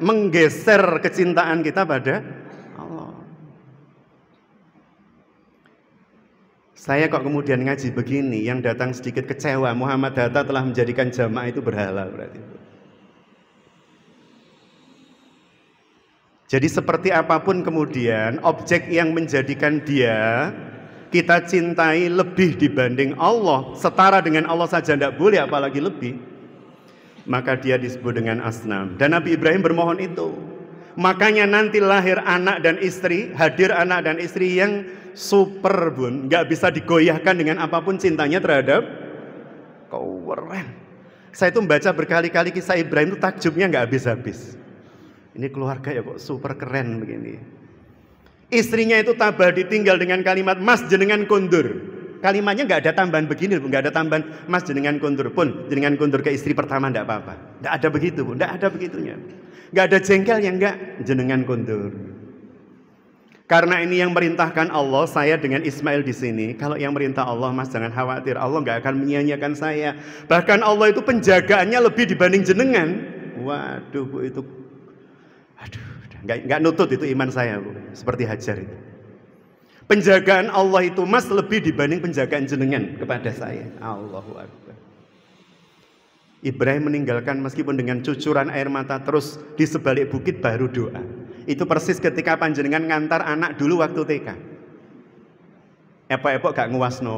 menggeser kecintaan kita pada Allah. Saya kok kemudian ngaji begini, yang datang sedikit kecewa, Muhammad Hatta telah menjadikan jamaah itu berhala berarti. Jadi seperti apapun kemudian objek yang menjadikan dia kita cintai lebih dibanding Allah, setara dengan Allah saja tidak boleh apalagi lebih, maka dia disebut dengan asnam. Dan Nabi Ibrahim bermohon itu. Makanya nanti lahir anak dan istri, hadir anak dan istri yang super Bun, nggak bisa digoyahkan dengan apapun cintanya terhadap keren. Saya itu membaca berkali-kali kisah Ibrahim itu takjubnya nggak habis-habis. Ini keluarga ya kok super keren begini. Istrinya itu tabah ditinggal dengan kalimat mas jenengan kondur. Kalimatnya nggak ada tambahan begini, nggak ada tambahan mas jenengan kondur pun jenengan kondur ke istri pertama nggak apa-apa. Nggak ada begitu, nggak ada begitunya. Nggak ada jengkelnya, nggak jenengan kondur. Karena ini yang merintahkan Allah, saya dengan Ismail di sini. Kalau yang merintah Allah, mas jangan khawatir, Allah nggak akan menyia-nyiakan saya. Bahkan Allah itu penjagaannya lebih dibanding jenengan. Waduh Bu, itu, aduh, nggak nutut itu iman saya Bu, seperti Hajar itu. Penjagaan Allah itu mas lebih dibanding penjagaan jenengan kepada saya. Allahu Akbar. Ibrahim meninggalkan meskipun dengan cucuran air mata, terus di sebalik bukit baru doa. Itu persis ketika panjenengan ngantar anak dulu waktu TK. Epok-epok gak nguasno,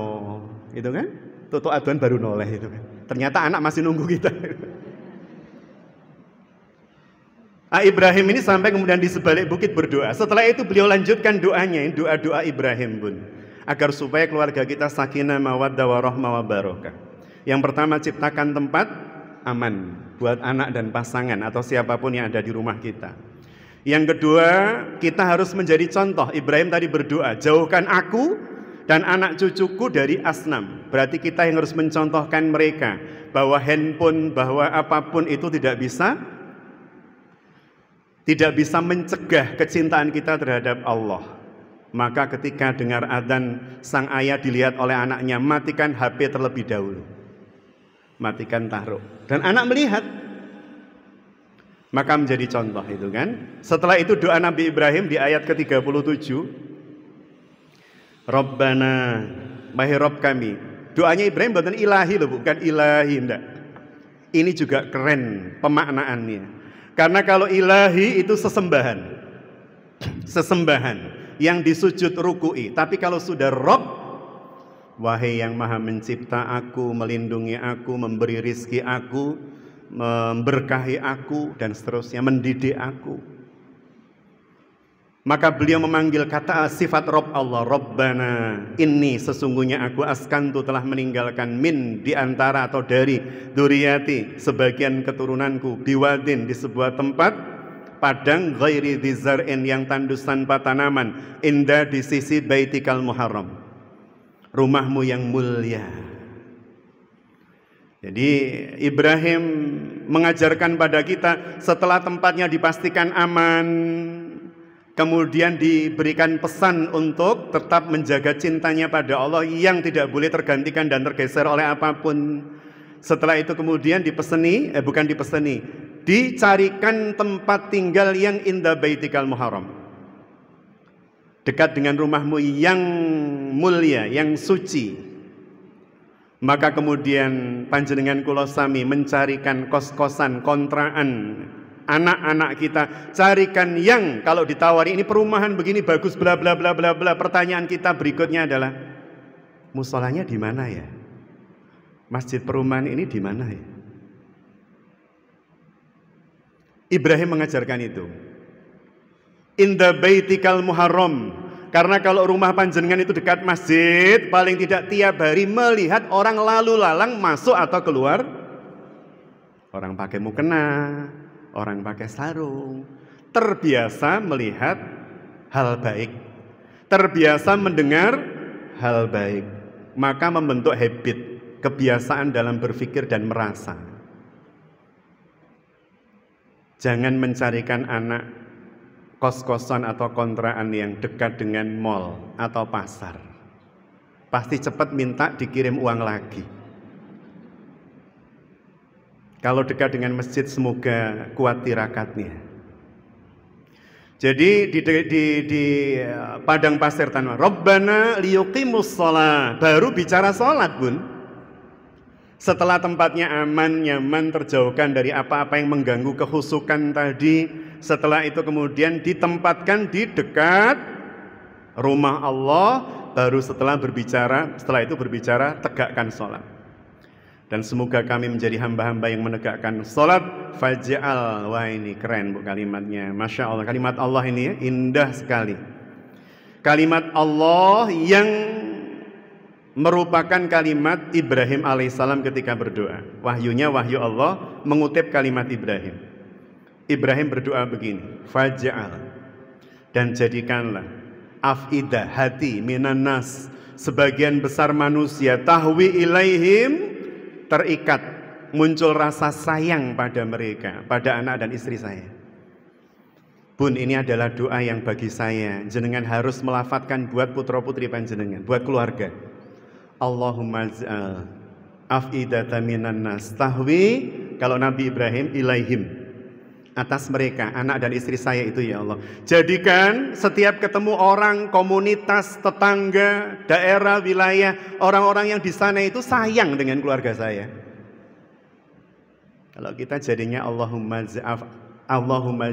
itu kan? Tutuk aduan baru noleh itu kan. Ternyata anak masih nunggu kita. Ibrahim ini sampai kemudian di sebalik bukit berdoa. Setelah itu beliau lanjutkan doanya, doa-doa Ibrahim pun, agar supaya keluarga kita sakinah, mawaddah, warahmah, wabarakah. Yang pertama, ciptakan tempat aman buat anak dan pasangan atau siapapun yang ada di rumah kita. Yang kedua, kita harus menjadi contoh. Ibrahim tadi berdoa, jauhkan aku dan anak cucuku dari asnam. Berarti kita yang harus mencontohkan mereka bahwa handphone, bahwa apapun itu tidak bisa mencegah kecintaan kita terhadap Allah. Maka ketika dengar adzan sang ayah dilihat oleh anaknya, matikan HP terlebih dahulu, matikan taruh, dan anak melihat, maka menjadi contoh itu kan. Setelah itu doa Nabi Ibrahim di ayat ke-37, Rabbana, wahai Rabb kami. Doanya Ibrahim bukan ilahi loh, bukan ilahi, enggak. Ini juga keren pemaknaannya. Karena kalau ilahi itu sesembahan, sesembahan yang disujud ruku'i. Tapi kalau sudah Rabb, wahai yang maha mencipta aku, melindungi aku, memberi rizki aku, memberkahi aku, dan seterusnya, mendidik aku. Maka beliau memanggil kata sifat Rabb Allah, Rabbana, ini sesungguhnya aku askantu telah meninggalkan min di antara atau dari dzurriyyati sebagian keturunanku biwadin di sebuah tempat padang ghairi dzar'in yang tandus tanpa tanaman indah di sisi baitikal muharram, rumahmu yang mulia. Jadi Ibrahim mengajarkan pada kita setelah tempatnya dipastikan aman, kemudian diberikan pesan untuk tetap menjaga cintanya pada Allah yang tidak boleh tergantikan dan tergeser oleh apapun. Setelah itu kemudian dicarikan tempat tinggal yang inda baitikal muharram, dekat dengan rumahmu yang mulia, yang suci. Maka kemudian panjenengan kula sami mencarikan kos-kosan, kontrakan anak-anak kita, carikan yang kalau ditawari ini perumahan begini bagus bla bla bla bla bla. Pertanyaan kita berikutnya adalah, musolanya di mana ya? Masjid perumahan ini di mana ya? Ibrahim mengajarkan itu. Inda baitikal muharram. Karena kalau rumah panjenengan itu dekat masjid, paling tidak tiap hari melihat orang lalu lalang masuk atau keluar. Orang pakai mukena, orang pakai sarung, terbiasa melihat hal baik, terbiasa mendengar hal baik, maka membentuk habit, kebiasaan dalam berpikir dan merasa. Jangan mencarikan anak kos-kosan atau kontrakan yang dekat dengan mall atau pasar. Pasti cepat minta dikirim uang lagi. Kalau dekat dengan masjid, semoga kuat tirakatnya. Jadi di padang pasir tanah, Rabbana liyuqimus shalah, baru bicara sholat Bun. Setelah tempatnya aman, nyaman, terjauhkan dari apa-apa yang mengganggu kehusukan tadi, setelah itu kemudian ditempatkan di dekat rumah Allah, baru setelah itu berbicara tegakkan sholat. Dan semoga kami menjadi hamba-hamba yang menegakkan sholat. Faj'al, wah ini keren Bu kalimatnya, Masya Allah. Kalimat Allah ini ya, indah sekali. Kalimat Allah yang merupakan kalimat Ibrahim alaihissalam ketika berdoa. Wahyunya wahyu Allah mengutip kalimat Ibrahim. Ibrahim berdoa begini, faj'al, dan jadikanlah afidah, hati, minan nas, sebagian besar manusia, tahwi ilaihim, terikat, muncul rasa sayang pada mereka, pada anak dan istri saya. Bun, ini adalah doa yang bagi saya jenengan harus melafatkan buat putra putri panjenengan, buat keluarga. Allahumma ja'al afidata minan nas tahwi, kalau Nabi Ibrahim, ilaihim, atas mereka, anak dan istri saya itu ya Allah. Jadikan setiap ketemu orang, komunitas, tetangga, daerah, wilayah, orang-orang yang di sana itu sayang dengan keluarga saya. Kalau kita jadinya Allahumma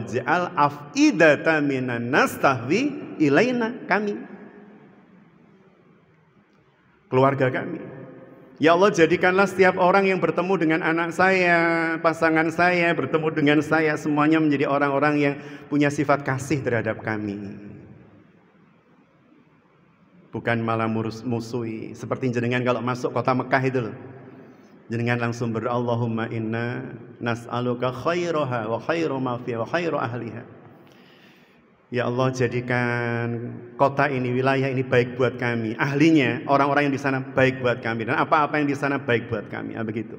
ja'al afidata minan nas tahwi ilaina, kami, keluarga kami. Ya Allah, jadikanlah setiap orang yang bertemu dengan anak saya, pasangan saya, bertemu dengan saya, semuanya menjadi orang-orang yang punya sifat kasih terhadap kami. Bukan malah musuhi. Seperti jenengan kalau masuk kota Mekah itu loh. Jenengan langsung berdoa, Allahumma inna nas'aluka khairaha wa khairu ma fiha wa khairu ahliha. Ya Allah, jadikan kota ini, wilayah ini baik buat kami, ahlinya, orang-orang yang di sana baik buat kami, dan apa-apa yang di sana baik buat kami. Begitu.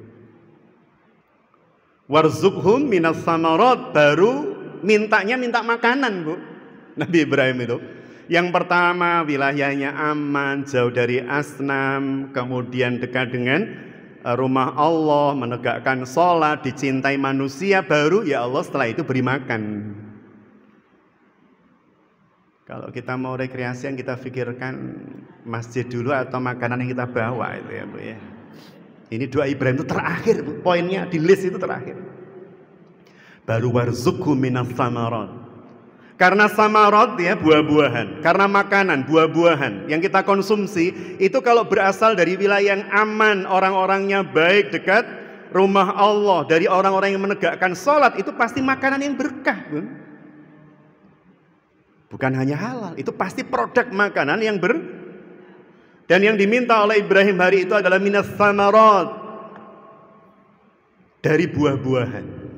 Warzuqhum minas samarat, baru mintanya minta makanan, Bu. Nabi Ibrahim itu. Yang pertama, wilayahnya aman, jauh dari asnam, kemudian dekat dengan rumah Allah, menegakkan sholat, dicintai manusia, baru ya Allah setelah itu beri makan. Kalau kita mau rekreasi yang kita pikirkan masjid dulu atau makanan yang kita bawa itu ya Bu ya. Ini doa Ibrahim itu terakhir Bu, poinnya di list itu terakhir. Baru warzuqhum minas samarat. Karena samarat ya buah-buahan, karena makanan buah-buahan yang kita konsumsi itu kalau berasal dari wilayah yang aman, orang-orangnya baik, dekat rumah Allah, dari orang-orang yang menegakkan sholat, itu pasti makanan yang berkah Bu. Bukan hanya halal, itu pasti produk makanan yang dan yang diminta oleh Ibrahim hari itu adalah minas samarat, dari buah-buahan.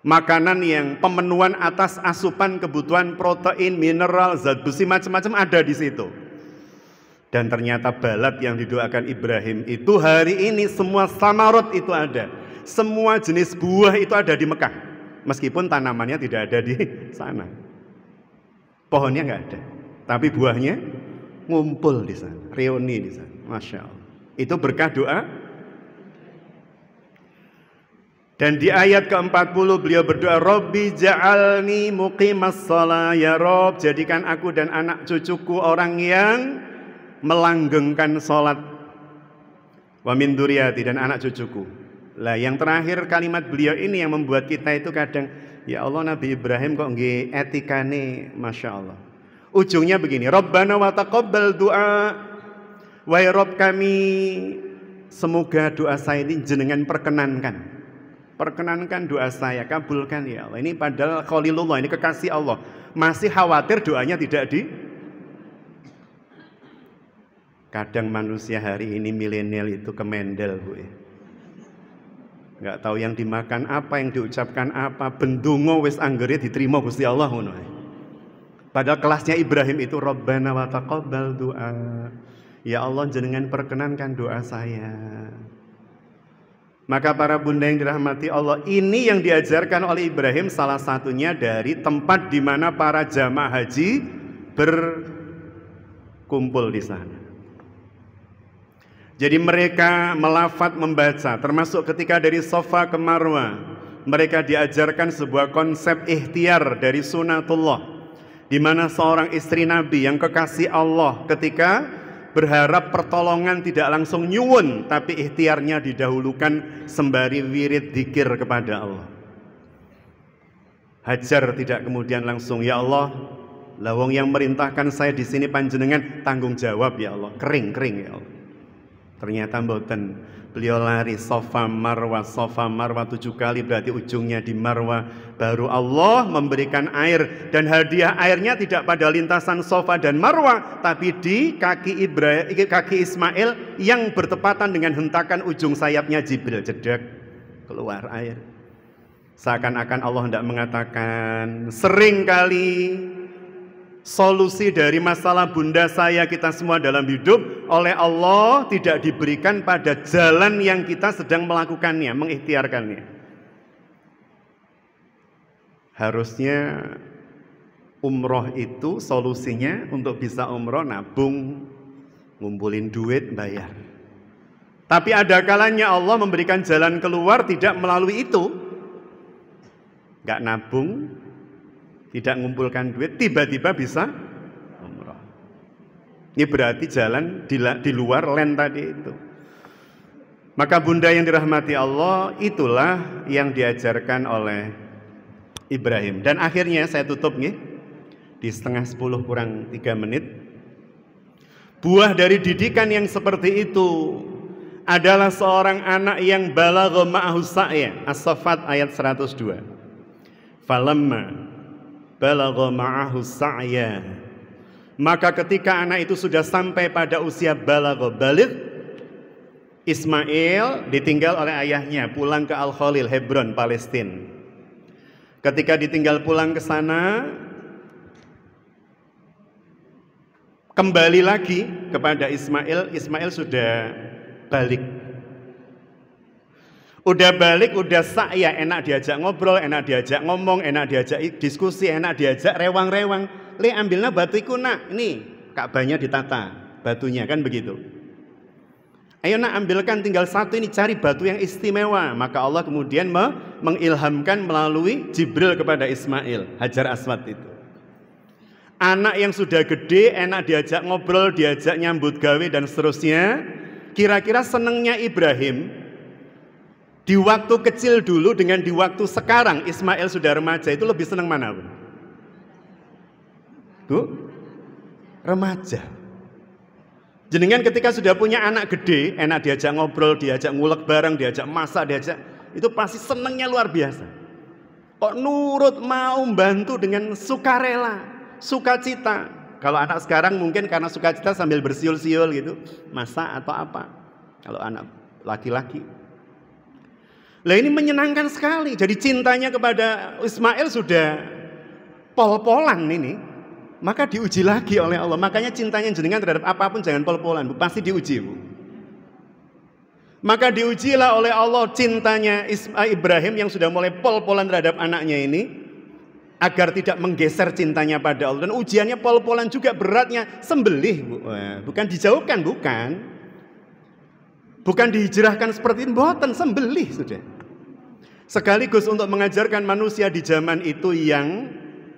Makanan yang pemenuhan atas asupan kebutuhan protein, mineral, zat besi, macam-macam ada di situ. Dan ternyata balat yang didoakan Ibrahim itu hari ini semua samarat itu ada. Semua jenis buah itu ada di Mekah. Meskipun tanamannya tidak ada di sana. Pohonnya nggak ada, tapi buahnya ngumpul di sana, reuni di sana, masya Allah. Itu berkah doa. Dan di ayat ke-40 beliau berdoa, Robbi ja'alni muqimas shalah, ya Rob, jadikan aku dan anak cucuku orang yang melanggengkan sholat. Wa min dzurriyyati, dan anak cucuku. Lah yang terakhir kalimat beliau ini yang membuat kita itu kadang, ya Allah, Nabi Ibrahim kok nggih etikane masya Allah. Ujungnya begini, Rabbana wa taqabbal du'a, wahai Rabb kami, semoga doa saya ini jenengan perkenankan doa saya, kabulkan ya Allah. Ini padahal Khalilullah, ini kekasih Allah, masih khawatir doanya tidak di. Kadang manusia hari ini milenial itu kemendel Bu ya. Nggak tahu yang dimakan apa, yang diucapkan apa, bendungo wis anggere diterima Gusti Allah ngono. Padahal kelasnya Ibrahim itu Rabbana wa taqabbal du'a. Ya Allah, jenengan perkenankan doa saya. Maka para bunda yang dirahmati Allah, ini yang diajarkan oleh Ibrahim, salah satunya dari tempat di mana para jamaah haji berkumpul di sana. Jadi mereka melafat membaca, termasuk ketika dari Safa ke Marwah, mereka diajarkan sebuah konsep ikhtiar dari sunatullah, di mana seorang istri Nabi yang kekasih Allah ketika berharap pertolongan tidak langsung nyuwun, tapi ikhtiarnya didahulukan sembari wirid dzikir kepada Allah. Hajar tidak kemudian langsung, ya Allah, lawang yang merintahkan saya di sini panjenengan, tanggung jawab ya Allah, kering ya Allah. Ternyata mboten, beliau lari Safa Marwah 7 kali, berarti ujungnya di Marwah. Baru Allah memberikan air, dan hadiah airnya tidak pada lintasan Safa dan Marwah, tapi di kaki Ismail yang bertepatan dengan hentakan ujung sayapnya Jibril, jedak keluar air. Seakan-akan Allah hendak mengatakan, seringkali solusi dari masalah bunda saya kita semua dalam hidup oleh Allah tidak diberikan pada jalan yang kita sedang melakukannya, mengikhtiarkannya. Harusnya umroh itu solusinya untuk bisa umroh nabung, ngumpulin duit, bayar. Tapi ada kalanya Allah memberikan jalan keluar tidak melalui itu. Gak nabung, tidak mengumpulkan duit, tiba-tiba bisa umroh. Ini berarti jalan di luar land tadi itu. Maka bunda yang dirahmati Allah, itulah yang diajarkan oleh Ibrahim. Dan akhirnya saya tutup nih, di 9:30 kurang 3 menit. Buah dari didikan yang seperti itu adalah seorang anak yang balagha ma'ahu sa'ya. As-Saffat ayat 102. Falamma balagha ma'ahu sa'ya, maka ketika anak itu sudah sampai pada usia balagha baligh, Ismail ditinggal oleh ayahnya pulang ke Al-Khalil, Hebron, Palestina. Ketika ditinggal pulang ke sana, kembali lagi kepada Ismail. Ismail sudah balik. Udah balik, udah sa'ya, enak diajak ngobrol, enak diajak ngomong, enak diajak diskusi, enak diajak rewang-rewang. Le, ambilnya batu iku nak, nih Ka'bahnya ditata batunya, kan begitu. Ayo nak ambilkan tinggal satu ini, cari batu yang istimewa. Maka Allah kemudian mengilhamkan melalui Jibril kepada Ismail, Hajar Aswad itu. Anak yang sudah gede, enak diajak ngobrol, diajak nyambut gawe dan seterusnya. Kira-kira senengnya Ibrahim di waktu kecil dulu dengan di waktu sekarang Ismail sudah remaja, itu lebih senang mana, Bu? Remaja. Jenengan ketika sudah punya anak gede, enak diajak ngobrol, diajak ngulek bareng, diajak masak, diajak, itu pasti senangnya luar biasa. Kok nurut, mau bantu dengan sukarela, sukacita. Kalau anak sekarang mungkin karena sukacita sambil bersiul-siul gitu, masak atau apa. Kalau anak laki-laki, lah ini menyenangkan sekali. Jadi cintanya kepada Ismail sudah pol-polan ini. Maka diuji lagi oleh Allah. Makanya cintanya jenengan terhadap apapun jangan pol-polan, Bu. Pasti diuji, Bu. Maka diujilah oleh Allah cintanya Ibrahim yang sudah mulai pol-polan terhadap anaknya ini, agar tidak menggeser cintanya pada Allah. Dan ujiannya pol-polan juga, beratnya sembelih, Bu. Bukan dijauhkan, bukan. Bukan dihijrahkan seperti ini, boten, sembelih sudah. Sekaligus untuk mengajarkan manusia di zaman itu yang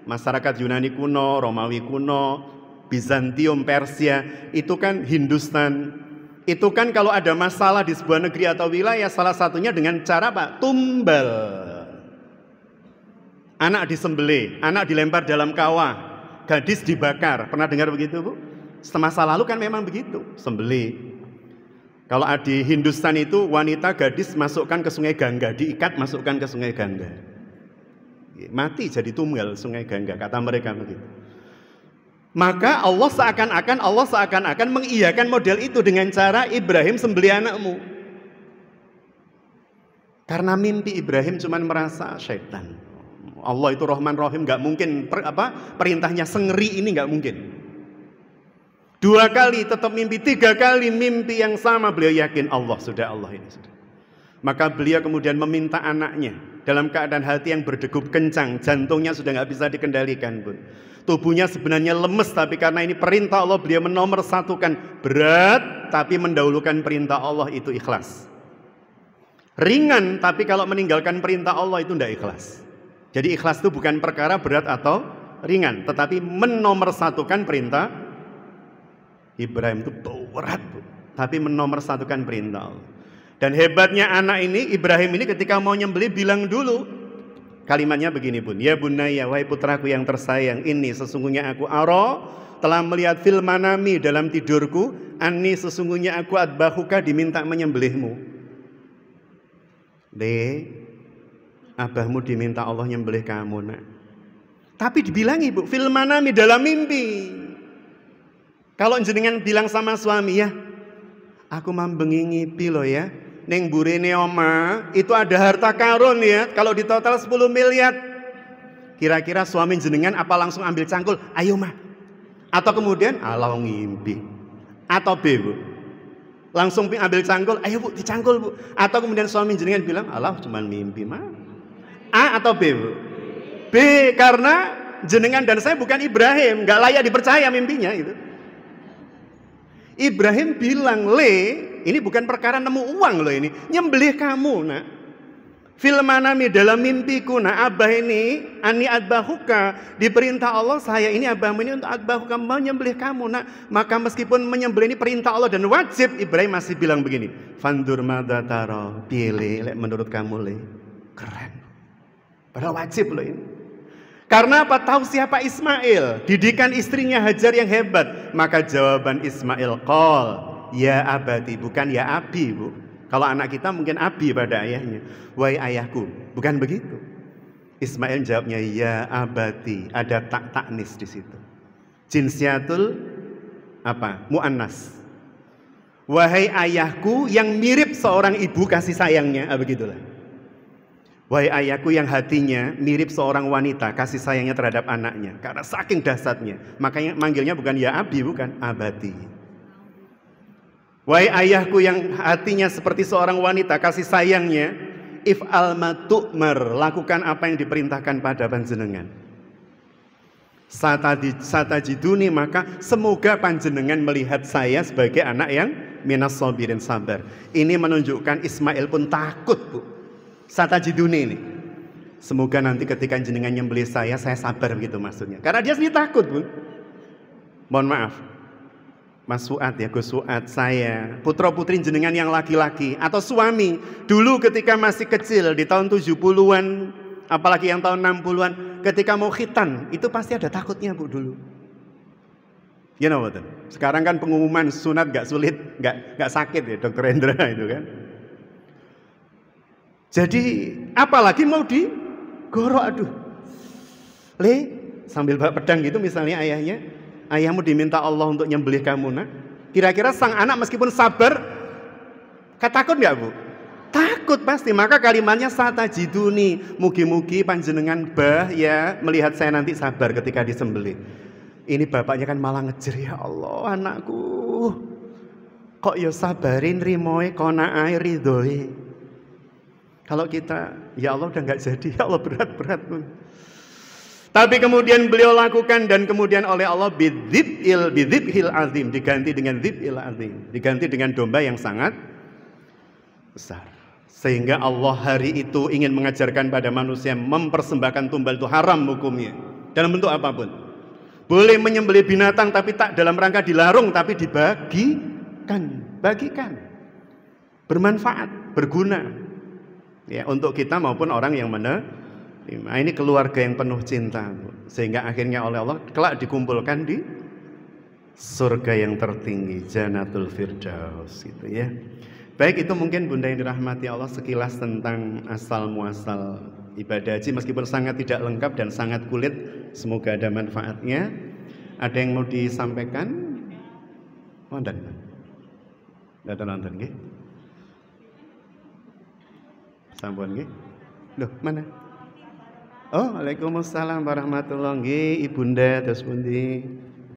masyarakat Yunani kuno, Romawi kuno, Bizantium, Persia, itu kan Hindustan. Itu kan kalau ada masalah di sebuah negeri atau wilayah, salah satunya dengan cara apa? Tumbal. Anak disembelih, anak dilempar dalam kawah, gadis dibakar. Pernah dengar begitu, Bu? Semasa lalu kan memang begitu, sembelih. Kalau di Hindustan itu wanita gadis masukkan ke sungai Gangga, diikat masukkan ke sungai Gangga. Mati jadi tunggal sungai Gangga, kata mereka begitu. Maka Allah seakan-akan mengiyakan model itu dengan cara Ibrahim sembelih anakmu. Karena mimpi Ibrahim cuma merasa syaitan. Allah itu Rahman Rahim, nggak mungkin perintahnya sengeri ini, nggak mungkin. 2 kali tetap mimpi, 3 kali mimpi yang sama, beliau yakin Allah ini sudah. Maka beliau kemudian meminta anaknya dalam keadaan hati yang berdegup kencang, jantungnya sudah nggak bisa dikendalikan, Bun. Tubuhnya sebenarnya lemes, tapi karena ini perintah Allah, beliau menomorsatukan. Berat, tapi mendahulukan perintah Allah, itu ikhlas. Ringan, tapi kalau meninggalkan perintah Allah itu tidak ikhlas. Jadi ikhlas itu bukan perkara berat atau ringan, tetapi menomorsatukan perintah. Ibrahim itu berat, Bu, tapi menomorsatukan perintah Allah. Dan hebatnya anak ini, Ibrahim ini ketika mau nyembelih bilang dulu, kalimatnya begini, Bun. Ya bunayya, wahai putraku yang tersayang, ini sesungguhnya aku telah melihat fil manami, dalam tidurku, anni sesungguhnya aku adbahuka, diminta menyembelihmu. Abahmu diminta Allah nyembelih kamu, nak. Tapi dibilang Ibu, fil manami, dalam mimpi. Kalau jenengan bilang sama suami, ya aku mambengi ngipi loh ya, ning burine oma itu ada harta karun ya, kalau di total 10 miliar. Kira-kira suami jenengan apa langsung ambil cangkul, ayo mah? Atau kemudian Allah ngimpi? Atau B bu? Langsung ambil cangkul, ayo bu dicangkul bu? Atau kemudian suami jenengan bilang, Allah cuma mimpi mah? A atau B bu? B, karena jenengan dan saya bukan Ibrahim, nggak layak dipercaya mimpinya itu. Ibrahim bilang, ini bukan perkara nemu uang loh ini, nyembelih kamu nak. Fil manami dalam mimpiku, nah abah ini, ani adbahuka, diperintah Allah saya ini abahmu ini untuk adbahuka, mau nyembelih kamu nak. Maka meskipun menyembelih ini perintah Allah dan wajib, Ibrahim masih bilang begini, fandur madataro, pilih, menurut kamu keren. Padahal wajib loh ini. Karena apa? Tahu siapa Ismail, didikan istrinya Hajar yang hebat. Maka jawaban Ismail, qol ya abadi, bukan ya abi bu. Kalau anak kita mungkin abi pada ayahnya, wahai ayahku, bukan begitu. Ismail jawabnya ya abadi, ada tak taknis di situ. Jinsiatul apa? Muannas. Wahai ayahku yang mirip seorang ibu kasih sayangnya, begitulah. Wahai ayahku yang hatinya mirip seorang wanita kasih sayangnya terhadap anaknya. Karena saking dahsyatnya, makanya manggilnya bukan ya abi, bukan abadi. Wahai ayahku yang hatinya seperti seorang wanita kasih sayangnya, if'al ma tu'mar, lakukan apa yang diperintahkan pada panjenengan. Satajiduni, maka semoga panjenengan melihat saya sebagai anak yang minas sabirin, sabar. Ini menunjukkan Ismail pun takut bu. Satajiduni ini, semoga nanti ketika jenengan nyembelih saya sabar begitu maksudnya. Karena dia sendiri takut bu. Mohon maaf, Mas Suat ya, Gus Suat, saya putra putri jenengan yang laki-laki atau suami dulu ketika masih kecil di tahun 70-an, apalagi yang tahun 60-an, ketika mau khitan itu pasti ada takutnya bu dulu. You know what? Sekarang kan pengumuman sunat gak sulit, gak sakit ya Dokter Hendra itu kan. Jadi apalagi mau digorok, aduh. Sambil bawa pedang gitu misalnya ayahnya, ayahmu diminta Allah untuk nyembelih kamu nak. Kira-kira sang anak meskipun sabar, takut nggak bu? Takut pasti. Maka kalimatnya satajiduni, mugi-mugi panjenengan bah ya melihat saya nanti sabar ketika disembelih. Ini bapaknya kan malah ngejer, ya Allah anakku, kok ya sabarin rimoe konaai ridhoi. Kalau kita, ya Allah udah nggak jadi, ya Allah berat-berat pun. Tapi kemudian beliau lakukan dan kemudian oleh Allah bidhibhil azim, diganti dengan dhibhil azim, diganti dengan domba yang sangat besar. Sehingga Allah hari itu ingin mengajarkan pada manusia mempersembahkan tumbal itu haram hukumnya dalam bentuk apapun. Boleh menyembelih binatang tapi tak dalam rangka dilarung, tapi bagikan, bermanfaat, berguna. Ya, untuk kita maupun orang yang menerima. Ini keluarga yang penuh cinta, sehingga akhirnya oleh Allah kelak dikumpulkan di surga yang tertinggi, Jannatul Firdaus gitu ya. Baik, itu mungkin Bunda yang dirahmati Allah sekilas tentang asal muasal ibadah haji, meskipun sangat tidak lengkap dan sangat kulit, semoga ada manfaatnya. Ada yang mau disampaikan? Nonton nggih. Sampun nggih. Loh, mana? Oh, Waalaikumsalam warahmatullahi wabarakatuh. Ibunda terus pundi?